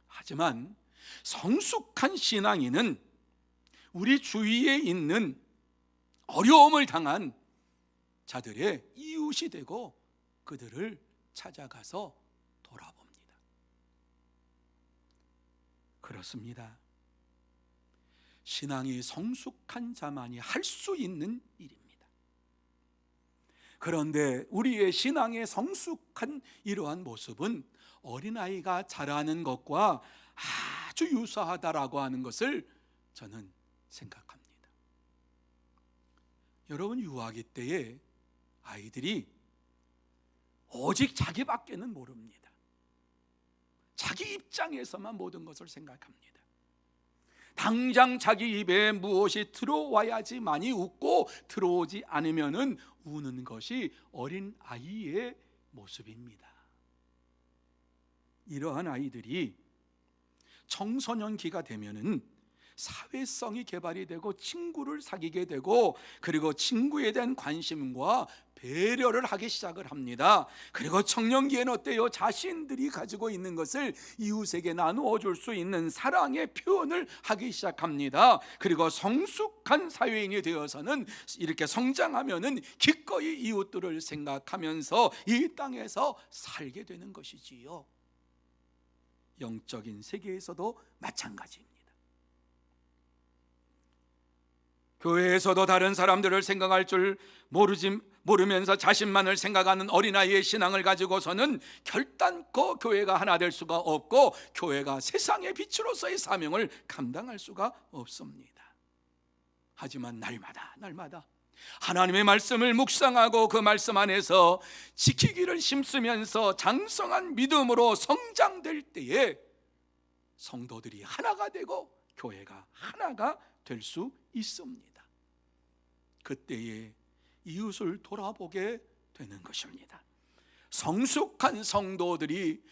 Speaker 2: 하지만 성숙한 신앙인은 우리 주위에 있는 어려움을 당한 자들의 이웃이 되고 그들을 찾아가서 돌아봅니다. 그렇습니다. 신앙이 성숙한 자만이 할 수 있는 일입니다. 그런데 우리의 신앙의 성숙한 이러한 모습은 어린아이가 자라는 것과 아주 유사하다라고 하는 것을 저는 생각합니다. 여러분, 유아기 때에 아이들이 오직 자기밖에는 모릅니다. 자기 입장에서만 모든 것을 생각합니다. 당장 자기 입에 무엇이 들어와야지만이 웃고, 들어오지 않으면은 우는 것이 어린 아이의 모습입니다. 이러한 아이들이 청소년기가 되면은 사회성이 개발이 되고 친구를 사귀게 되고, 그리고 친구에 대한 관심과 배려를 하기 시작을 합니다. 그리고 청년기에는 어때요? 자신들이 가지고 있는 것을 이웃에게 나누어 줄 수 있는 사랑의 표현을 하기 시작합니다. 그리고 성숙한 사회인이 되어서는 이렇게 성장하면은 기꺼이 이웃들을 생각하면서 이 땅에서 살게 되는 것이지요. 영적인 세계에서도 마찬가지입니다. 교회에서도 다른 사람들을 생각할 줄 모르면서 자신만을 생각하는 어린아이의 신앙을 가지고서는 결단코 교회가 하나 될 수가 없고, 교회가 세상의 빛으로서의 사명을 감당할 수가 없습니다. 하지만 날마다 하나님의 말씀을 묵상하고 그 말씀 안에서 지키기를 힘쓰면서 장성한 믿음으로 성장될 때에 성도들이 하나가 되고 교회가 하나가 될 수 있습니다. 그때에 이웃을 돌아보게 되는 것입니다. 성숙한 성도들이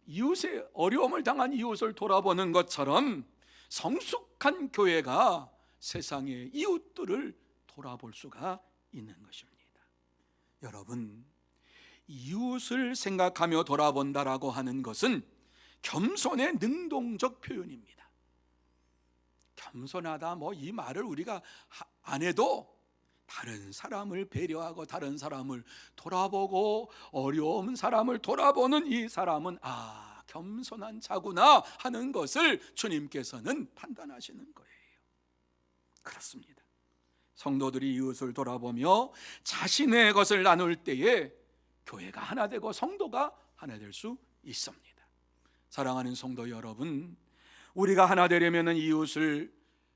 Speaker 2: 이웃의 어려움을 당한 이웃을 돌아보는 것처럼 성숙한 교회가 세상의 이웃들을 돌아볼 수가 있는 것입니다. 여러분, 이웃을 생각하며 돌아본다라고 하는 것은 겸손의 능동적 표현입니다. 겸손하다 이 말을 우리가 안 해도 다른 사람을 배려하고 다른 사람을 돌아보고 어려운 사람을 돌아보는 이 사람은 겸손한 자구나 하는 것을 주님께서는 판단하시는 거예요. 그렇습니다. 성도들이 이웃을 돌아보며 자신의 것을 나눌 때에 교회가 하나 되고 성도가 하나 될 수 있습니다. 사랑하는 성도 여러분, 우리가 하나 되려면 이웃을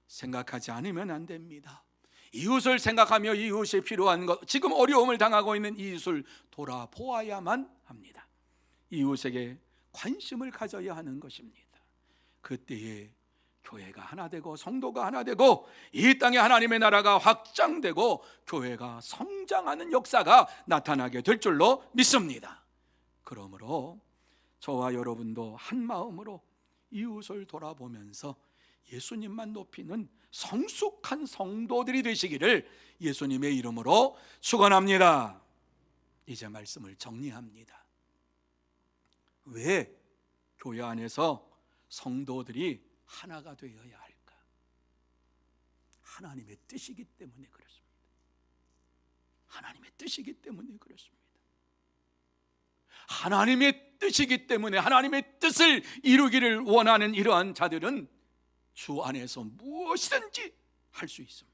Speaker 2: 생각하지 않으면 안 됩니다. 이웃을 생각하며 이웃이 필요한 것, 지금 어려움을 당하고 있는 이웃을 돌아보아야만 합니다. 이웃에게 관심을 가져야 하는 것입니다. 그때에 교회가 하나 되고 성도가 하나 되고 이 땅에 하나님의 나라가 확장되고 교회가 성장하는 역사가 나타나게 될 줄로 믿습니다. 그러므로 저와 여러분도 한 마음으로 이웃을 돌아보면서 예수님만 높이는 성숙한 성도들이 되시기를 예수님의 이름으로 축원합니다. 이제 말씀을 정리합니다. 왜 교회 안에서 성도들이 하나가 되어야 할까? 하나님의 뜻이기 때문에 그렇습니다. 하나님의 뜻이기 때문에 그렇습니다. 하나님의 뜻이기 때문에 하나님의 뜻을 이루기를 원하는 이러한 자들은 주 안에서 무엇이든지 할 수 있습니다.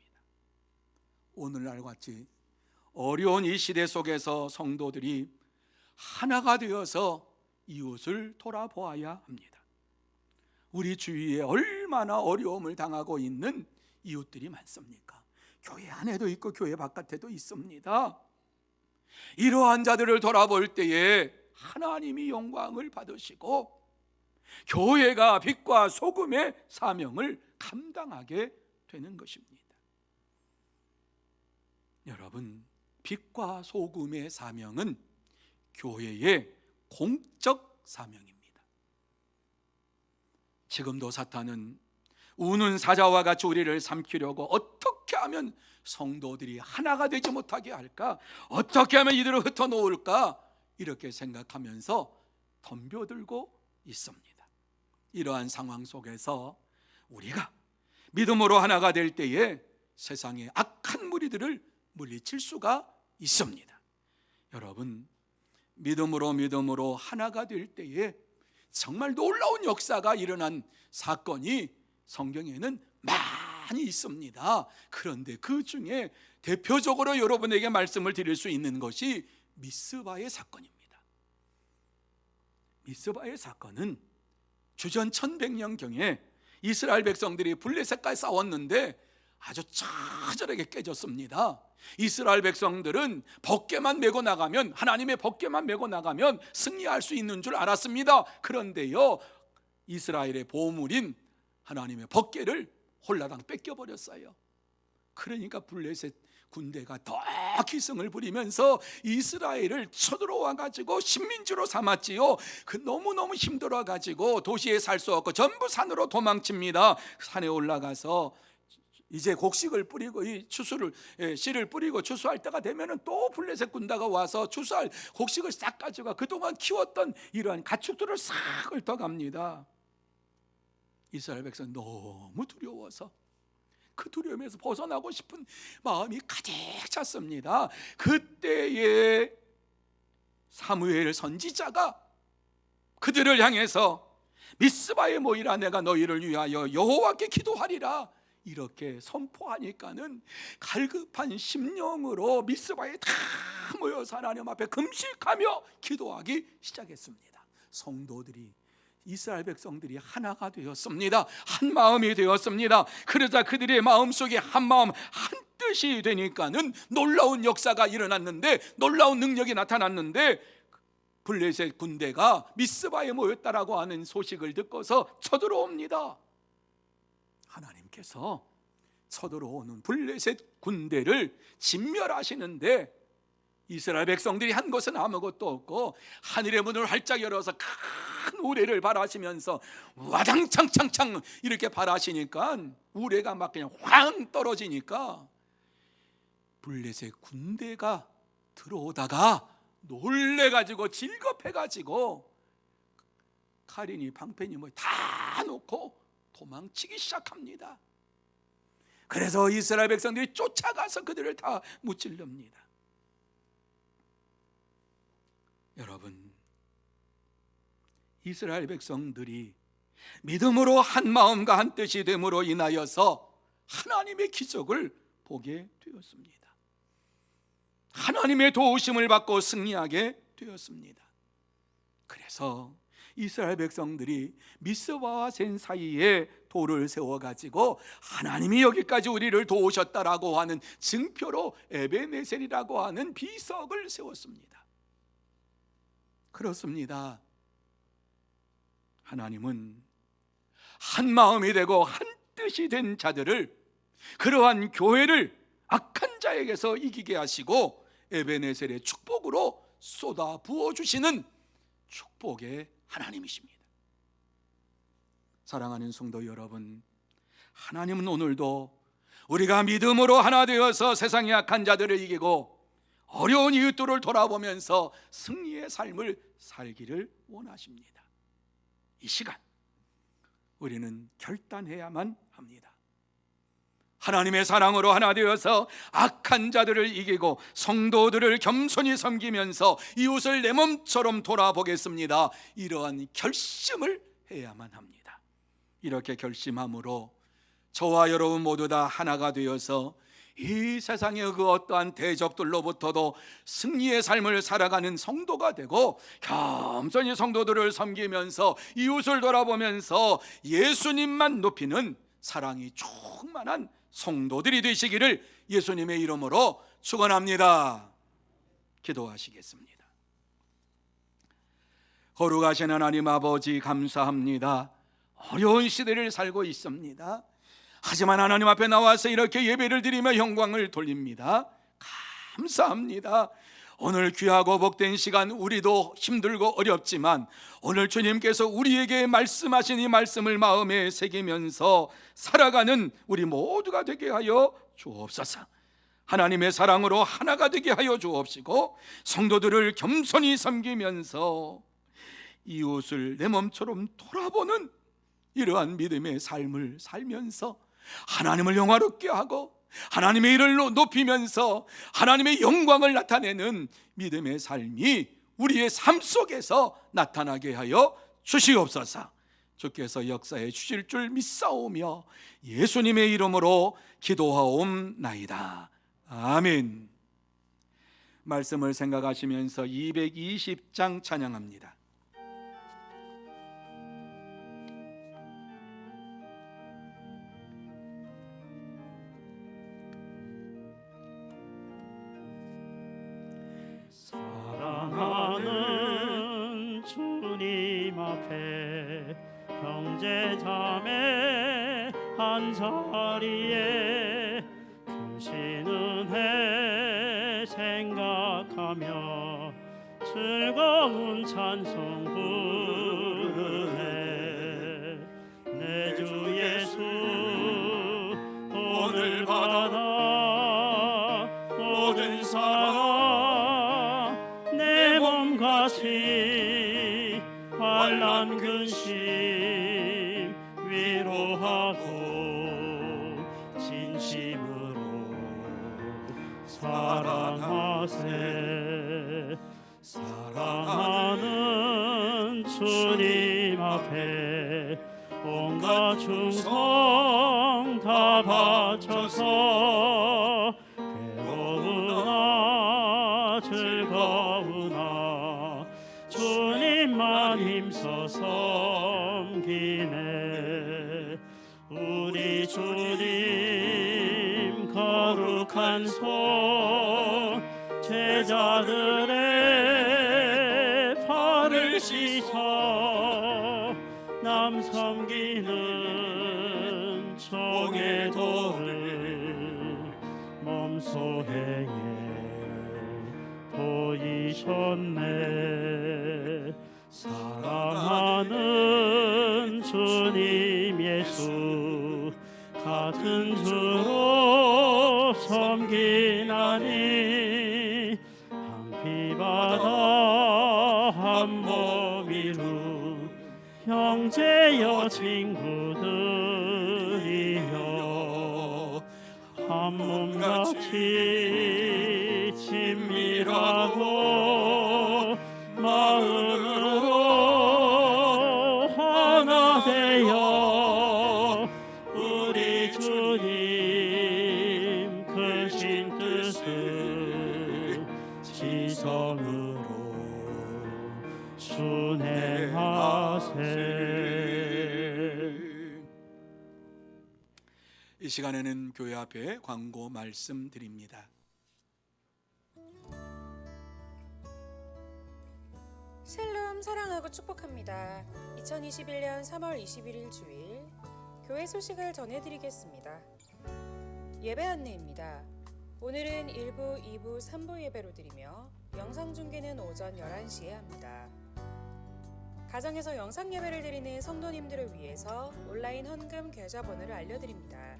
Speaker 2: 오늘날 같이 어려운 이 시대 속에서 성도들이 하나가 되어서 이웃을 돌아보아야 합니다. 우리 주위에 얼마나 어려움을 당하고 있는 이웃들이 많습니까? 교회 안에도 있고 교회 바깥에도 있습니다. 이러한 자들을 돌아볼 때에 하나님이 영광을 받으시고 교회가 빛과 소금의 사명을 감당하게 되는 것입니다. 여러분, 빛과 소금의 사명은 교회의 공적 사명입니다. 지금도 사탄은 우는 사자와 같이 우리를 삼키려고 어떻게 하면 성도들이 하나가 되지 못하게 할까? 어떻게 하면 이들을 흩어놓을까? 이렇게 생각하면서 덤벼들고 있습니다. 이러한 상황 속에서 우리가 믿음으로 하나가 될 때에 세상의 악한 무리들을 물리칠 수가 있습니다. 여러분, 믿음으로 하나가 될 때에 정말 놀라운 역사가 일어난 사건이 성경에는 많이 있습니다. 그런데 그 중에 대표적으로 여러분에게 말씀을 드릴 수 있는 것이 미스바의 사건입니다. 미스바의 사건은 주전 1100년경에 이스라엘 백성들이 블레셋과 싸웠는데 아주 처절하게 깨졌습니다. 이스라엘 백성들은 벗개만 메고 나가면, 하나님의 벗개만 메고 나가면 승리할 수 있는 줄 알았습니다. 그런데요, 이스라엘의 보물인 하나님의 벗개를 홀라당 뺏겨버렸어요. 그러니까 블레셋 군대가 더 기승을 부리면서 이스라엘을 쳐들어와 가지고 식민지로 삼았지요. 그 너무너무 힘들어 가지고 도시에 살 수 없고 전부 산으로 도망칩니다. 산에 올라가서 이제 곡식을 뿌리고 이 추수를 씨를 뿌리고 추수할 때가 되면은 또 블레셋 군대가 와서 추수할 곡식을 싹 가져가 그동안 키웠던 이러한 가축들을 싹 훑어갑니다. 이스라엘 백성 너무 두려워서 그 두려움에서 벗어나고 싶은 마음이 가득 찼습니다. 그때에 사무엘 선지자가 그들을 향해서 미스바에 모이라, 내가 너희를 위하여 여호와께 기도하리라 이렇게 선포하니까는 갈급한 심령으로 미스바에 다 모여서 하나님 앞에 금식하며 기도하기 시작했습니다. 성도들이, 이스라엘 백성들이 하나가 되었습니다. 한 마음이 되었습니다. 그러자 그들의 마음속에 한 마음 한 뜻이 되니까는 놀라운 역사가 일어났는데, 놀라운 능력이 나타났는데, 블레셋 군대가 미스바에 모였다라고 하는 소식을 듣고서 쳐들어옵니다. 하나님께서 쳐들어오는 블레셋 군대를 진멸하시는데 이스라엘 백성들이 한 것은 아무것도 없고 하늘의 문을 활짝 열어서 큰 우레를 발하시면서 와당창창창 이렇게 발하시니까 우레가 막 그냥 황 떨어지니까 블레셋 군대가 들어오다가 놀래가지고 질겁해가지고 칼이니 방패니 뭐 다 놓고 도망치기 시작합니다. 그래서 이스라엘 백성들이 쫓아가서 그들을 다 무찔릅니다. 여러분, 이스라엘 백성들이 믿음으로 한 마음과 한 뜻이 됨으로 인하여서 하나님의 기적을 보게 되었습니다. 하나님의 도우심을 받고 승리하게 되었습니다. 그래서 이스라엘 백성들이 미스바와 센 사이에 돌을 세워가지고 하나님이 여기까지 우리를 도우셨다라고 하는 증표로 에베네셀이라고 하는 비석을 세웠습니다. 그렇습니다. 하나님은 한 마음이 되고 한 뜻이 된 자들을, 그러한 교회를 악한 자에게서 이기게 하시고 에베네셀의 축복으로 쏟아 부어주시는 축복의 하나님이십니다. 사랑하는 성도 여러분, 하나님은 오늘도 우리가 믿음으로 하나 되어서 세상의 악한 자들을 이기고 어려운 이웃들을 돌아보면서 승리의 삶을 살기를 원하십니다. 이 시간 우리는 결단해야만 합니다. 하나님의 사랑으로 하나 되어서 악한 자들을 이기고 성도들을 겸손히 섬기면서 이웃을 내 몸처럼 돌아보겠습니다. 이러한 결심을 해야만 합니다. 이렇게 결심함으로 저와 여러분 모두 다 하나가 되어서 이 세상의 그 어떠한 대적들로부터도 승리의 삶을 살아가는 성도가 되고 겸손히 성도들을 섬기면서 이웃을 돌아보면서 예수님만 높이는 사랑이 충만한 성도들이 되시기를 예수님의 이름으로 축원합니다. 기도하시겠습니다. 거룩하신 하나님 아버지, 감사합니다. 어려운 시대를 살고 있습니다. 하지만 하나님 앞에 나와서 이렇게 예배를 드리며 영광을 돌립니다. 감사합니다. 오늘 귀하고 복된 시간, 우리도 힘들고 어렵지만 오늘 주님께서 우리에게 말씀하신 이 말씀을 마음에 새기면서 살아가는 우리 모두가 되게 하여 주옵소서. 하나님의 사랑으로 하나가 되게 하여 주옵시고 성도들을 겸손히 섬기면서 이웃을 내 몸처럼 돌아보는 이러한 믿음의 삶을 살면서 하나님을 영화롭게 하고 하나님의 일을 높이면서 하나님의 영광을 나타내는 믿음의 삶이 우리의 삶 속에서 나타나게 하여 주시옵소서. 주께서 역사해 주실 줄 믿사오며 예수님의 이름으로 기도하옵나이다. 아멘. 말씀을 생각하시면서 220장 찬양합니다.
Speaker 3: 앞에 형제 자매 한 자리에 크신 은혜 생각하며 즐거운 찬송 부르네. 내 주 예수 오늘 받아 모든 사랑 내 몸같이 환난 근심 위로하고 진심으로 사랑하세. 사랑하는 주님 앞에 온갖 충성 다 바쳐서 괴로우나 즐거우나 주님만 힘써 섬기네. 우리 주님 거룩한 손 제자들의 발을 씻어 남 섬기는 정의 도를 몸소 행해 보이셨네. 사랑하는 주님 예수 같은 주로 섬기나니 한 피바다 한 몸 이룬 형제여 친구들이여 한 몸같이 친밀하고 마음으로 하나 되어 우리 주님 크신 뜻을 지성으로 순행하세.
Speaker 2: 이 시간에는 교회 앞에 광고 말씀드립니다.
Speaker 5: 샬롬 사랑하고 축복합니다. 2021년 3월 21일 주일 교회 소식을 전해드리겠습니다. 예배 안내입니다. 오늘은 1부, 2부, 3부 예배로 드리며 영상 중계는 오전 11시에 합니다. 가정에서 영상 예배를 드리는 성도님들을 위해서 온라인 헌금 계좌번호를 알려드립니다.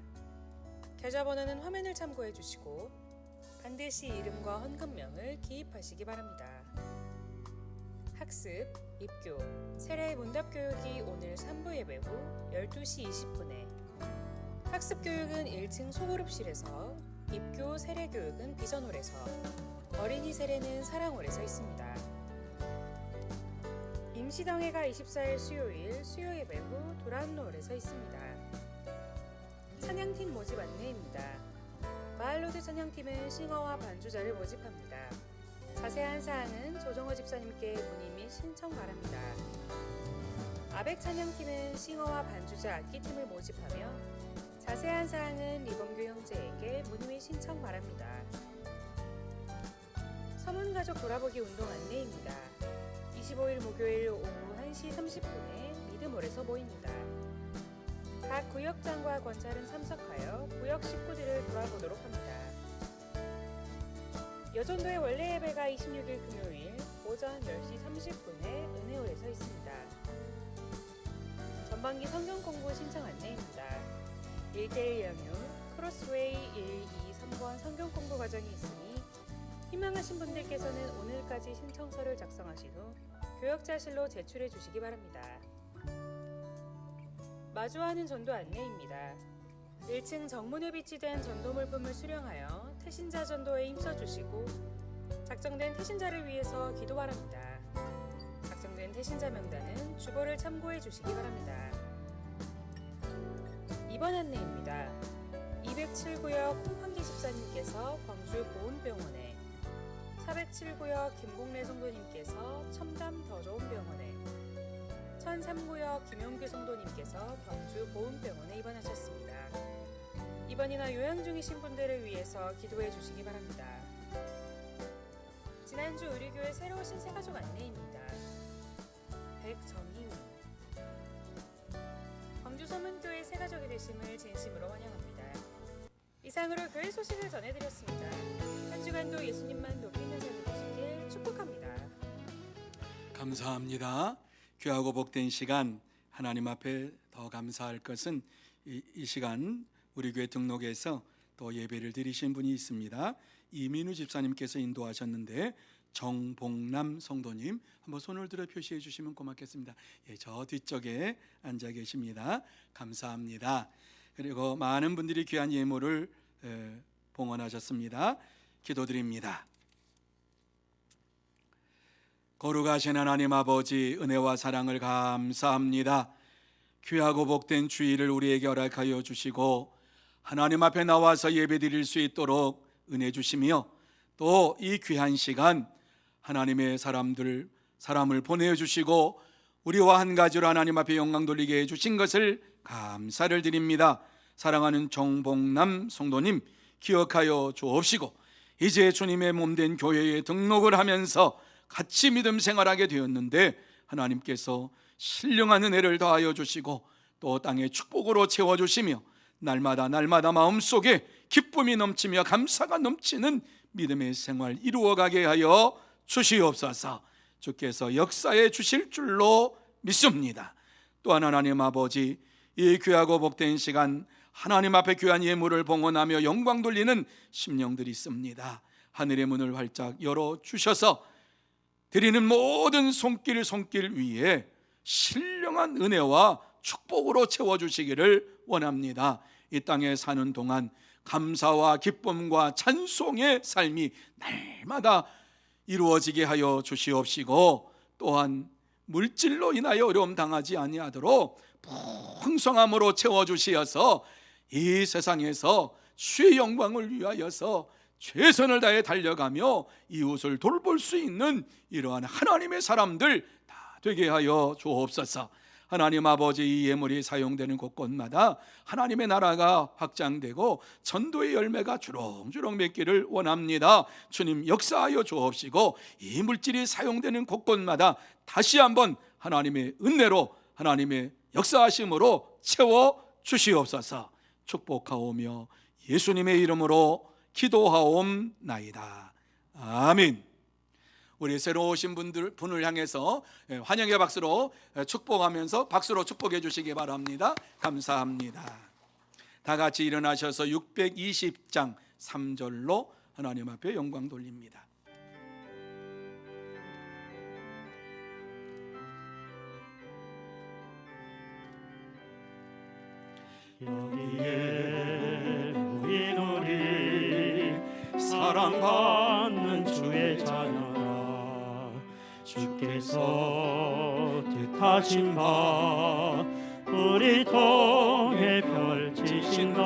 Speaker 5: 계좌번호는 화면을 참고해 주시고 반드시 이름과 헌금명을 기입하시기 바랍니다. 학습, 입교, 세례 문답교육이 오늘 3부 예배 후 12시 20분에 학습교육은 1층 소그룹실에서, 입교, 세례교육은 비전홀에서, 어린이 세례는 사랑홀에서 있습니다. 임시당회가 24일 수요일 수요 예배 후 도란노홀에서 있습니다. 찬양팀 모집 안내입니다. 마을로드 찬양팀은 싱어와 반주자를 모집합니다. 자세한 사항은 조정호 집사님께 문의 및 신청 바랍니다. 아벡 찬양팀은 싱어와 반주자 악기팀을 모집하며 자세한 사항은 리범교 형제에게 문의 및 신청 바랍니다. 서문가족 돌아보기 운동 안내입니다. 25일 목요일 오후 1시 30분에 미드몰에서 모입니다. 각 구역장과 권찰은 참석하여 구역 식구들을 돌아보도록 합니다. 여전도의 원래 예배가 26일 금요일 오전 10시 30분에 은혜홀에서 있습니다. 전반기 성경 공부 신청 안내입니다. 1대1 영유 크로스웨이 1, 2, 3번 성경 공부 과정이 있으니 희망하신 분들께서는 오늘까지 신청서를 작성하신 후 교역자실로 제출해 주시기 바랍니다. 마주하는 전도 안내입니다. 1층 정문에 비치된 전도 물품을 수령하여 태신자 전도에 힘써주시고 작정된 태신자를 위해서 기도 바랍니다. 작정된 태신자 명단은 주보를 참고해 주시기 바랍니다. 이번 안내입니다. 207구역 홍환기 집사님께서 광주 보은병원에, 407구역 김공래 성도님께서 첨담 더 좋은 병원에, 1003구역 김용규 성도님께서 광주 보은병원에 입원하셨습니다. 입원이나 요양 중이신 분들을 위해서 기도해 주시기 바랍니다. 지난주 우리 교회 새로 오신 새가족 안내입니다. 백정희님, 소문교회 새가족이 되심을 진심으로 환영합니다. 이상으로 교회 소식을 전해드렸습니다. 한 주간도 예수님만 높이 있는 삶이 되시길 축복합니다.
Speaker 2: 감사합니다. 귀하고 복된 시간, 하나님 앞에 더 감사할 것은 이 시간 우리 교회 등록에서 또 예배를 드리신 분이 있습니다. 이민우 집사님께서 인도하셨는데 정봉남 성도님 한번 손을 들어 표시해 주시면 고맙겠습니다. 예, 저 뒤쪽에 앉아 계십니다. 감사합니다. 그리고 많은 분들이 귀한 예물을 봉헌하셨습니다. 기도드립니다. 거룩하신 하나님 아버지, 은혜와 사랑을 감사합니다. 귀하고 복된 주일을 우리에게 허락하여 주시고 하나님 앞에 나와서 예배드릴 수 있도록 은혜 주시며 또 이 귀한 시간 하나님의 사람을 보내주시고 우리와 한 가지로 하나님 앞에 영광 돌리게 해주신 것을 감사를 드립니다. 사랑하는 정봉남 성도님 기억하여 주옵시고 이제 주님의 몸된 교회에 등록을 하면서 같이 믿음 생활하게 되었는데 하나님께서 신령한 은혜를 더하여 주시고 또 땅의 축복으로 채워주시며 날마다 마음속에 기쁨이 넘치며 감사가 넘치는 믿음의 생활 이루어가게 하여 주시옵소서. 주께서 역사해 주실 줄로 믿습니다. 또한 하나님 아버지, 이 귀하고 복된 시간 하나님 앞에 귀한 예물을 봉헌하며 영광 돌리는 심령들이 있습니다. 하늘의 문을 활짝 열어주셔서 드리는 모든 손길 위에 신령한 은혜와 축복으로 채워주시기를 원합니다. 이 땅에 사는 동안 감사와 기쁨과 찬송의 삶이 날마다 이루어지게 하여 주시옵시고 또한 물질로 인하여 어려움 당하지 아니하도록 풍성함으로 채워주시어서 이 세상에서 주의 영광을 위하여서 최선을 다해 달려가며 이웃을 돌볼 수 있는 이러한 하나님의 사람들 다 되게 하여 주옵소서. 하나님 아버지, 이 예물이 사용되는 곳곳마다 하나님의 나라가 확장되고 전도의 열매가 주렁주렁 맺기를 원합니다. 주님 역사하여 주옵시고 이 물질이 사용되는 곳곳마다 다시 한번 하나님의 은혜로 하나님의 역사하심으로 채워 주시옵소서. 축복하오며 예수님의 이름으로 기도하옵나이다. 아멘. 우리 새로 오신 분을 향해서 환영의 박수로 축복하면서 박수로 축복해 주시기 바랍니다. 감사합니다. 다 같이 일어나셔서 620장 3절로 하나님 앞에 영광 돌립니다.
Speaker 3: 여기에 우리 사랑받는 주의 자녀라. 주께서 뜻하신 바 우리 통해 펼치신다.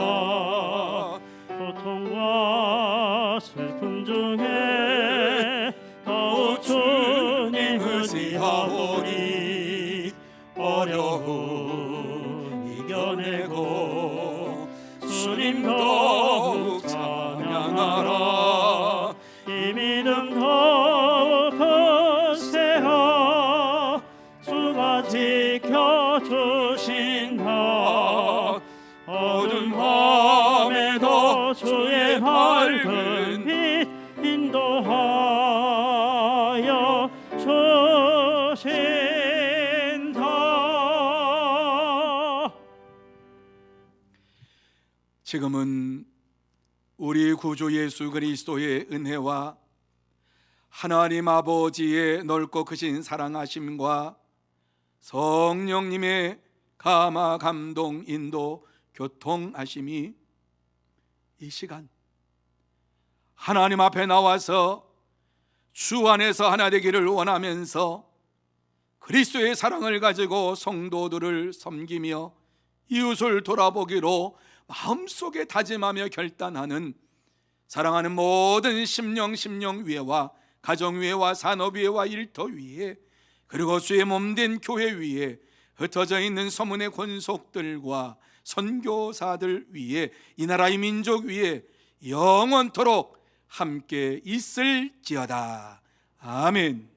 Speaker 3: 고통과 슬픔 중에 더욱 주님 의지하오니 어려움 이겨내고 주님 더욱 찬양하라. 이 믿음 더욱 거세하. 주가 지켜주신다. 어두운 밤에도 주의 밝은 빛 인도하여 주신다.
Speaker 2: 지금은 우리 구주 예수 그리스도의 은혜와 하나님 아버지의 넓고 크신 사랑하심과 성령님의 감화 감동 인도 교통하심이 이 시간 하나님 앞에 나와서 주 안에서 하나 되기를 원하면서 그리스도의 사랑을 가지고 성도들을 섬기며 이웃을 돌아보기로 마음속에 다짐하며 결단하는 사랑하는 모든 심령 위에와 가정 위에와 산업 위에와 일터 위에 그리고 주의 몸된 교회 위에 흩어져 있는 서문의 권속들과 선교사들 위에 이 나라의 민족 위에 영원토록 함께 있을지어다. 아멘.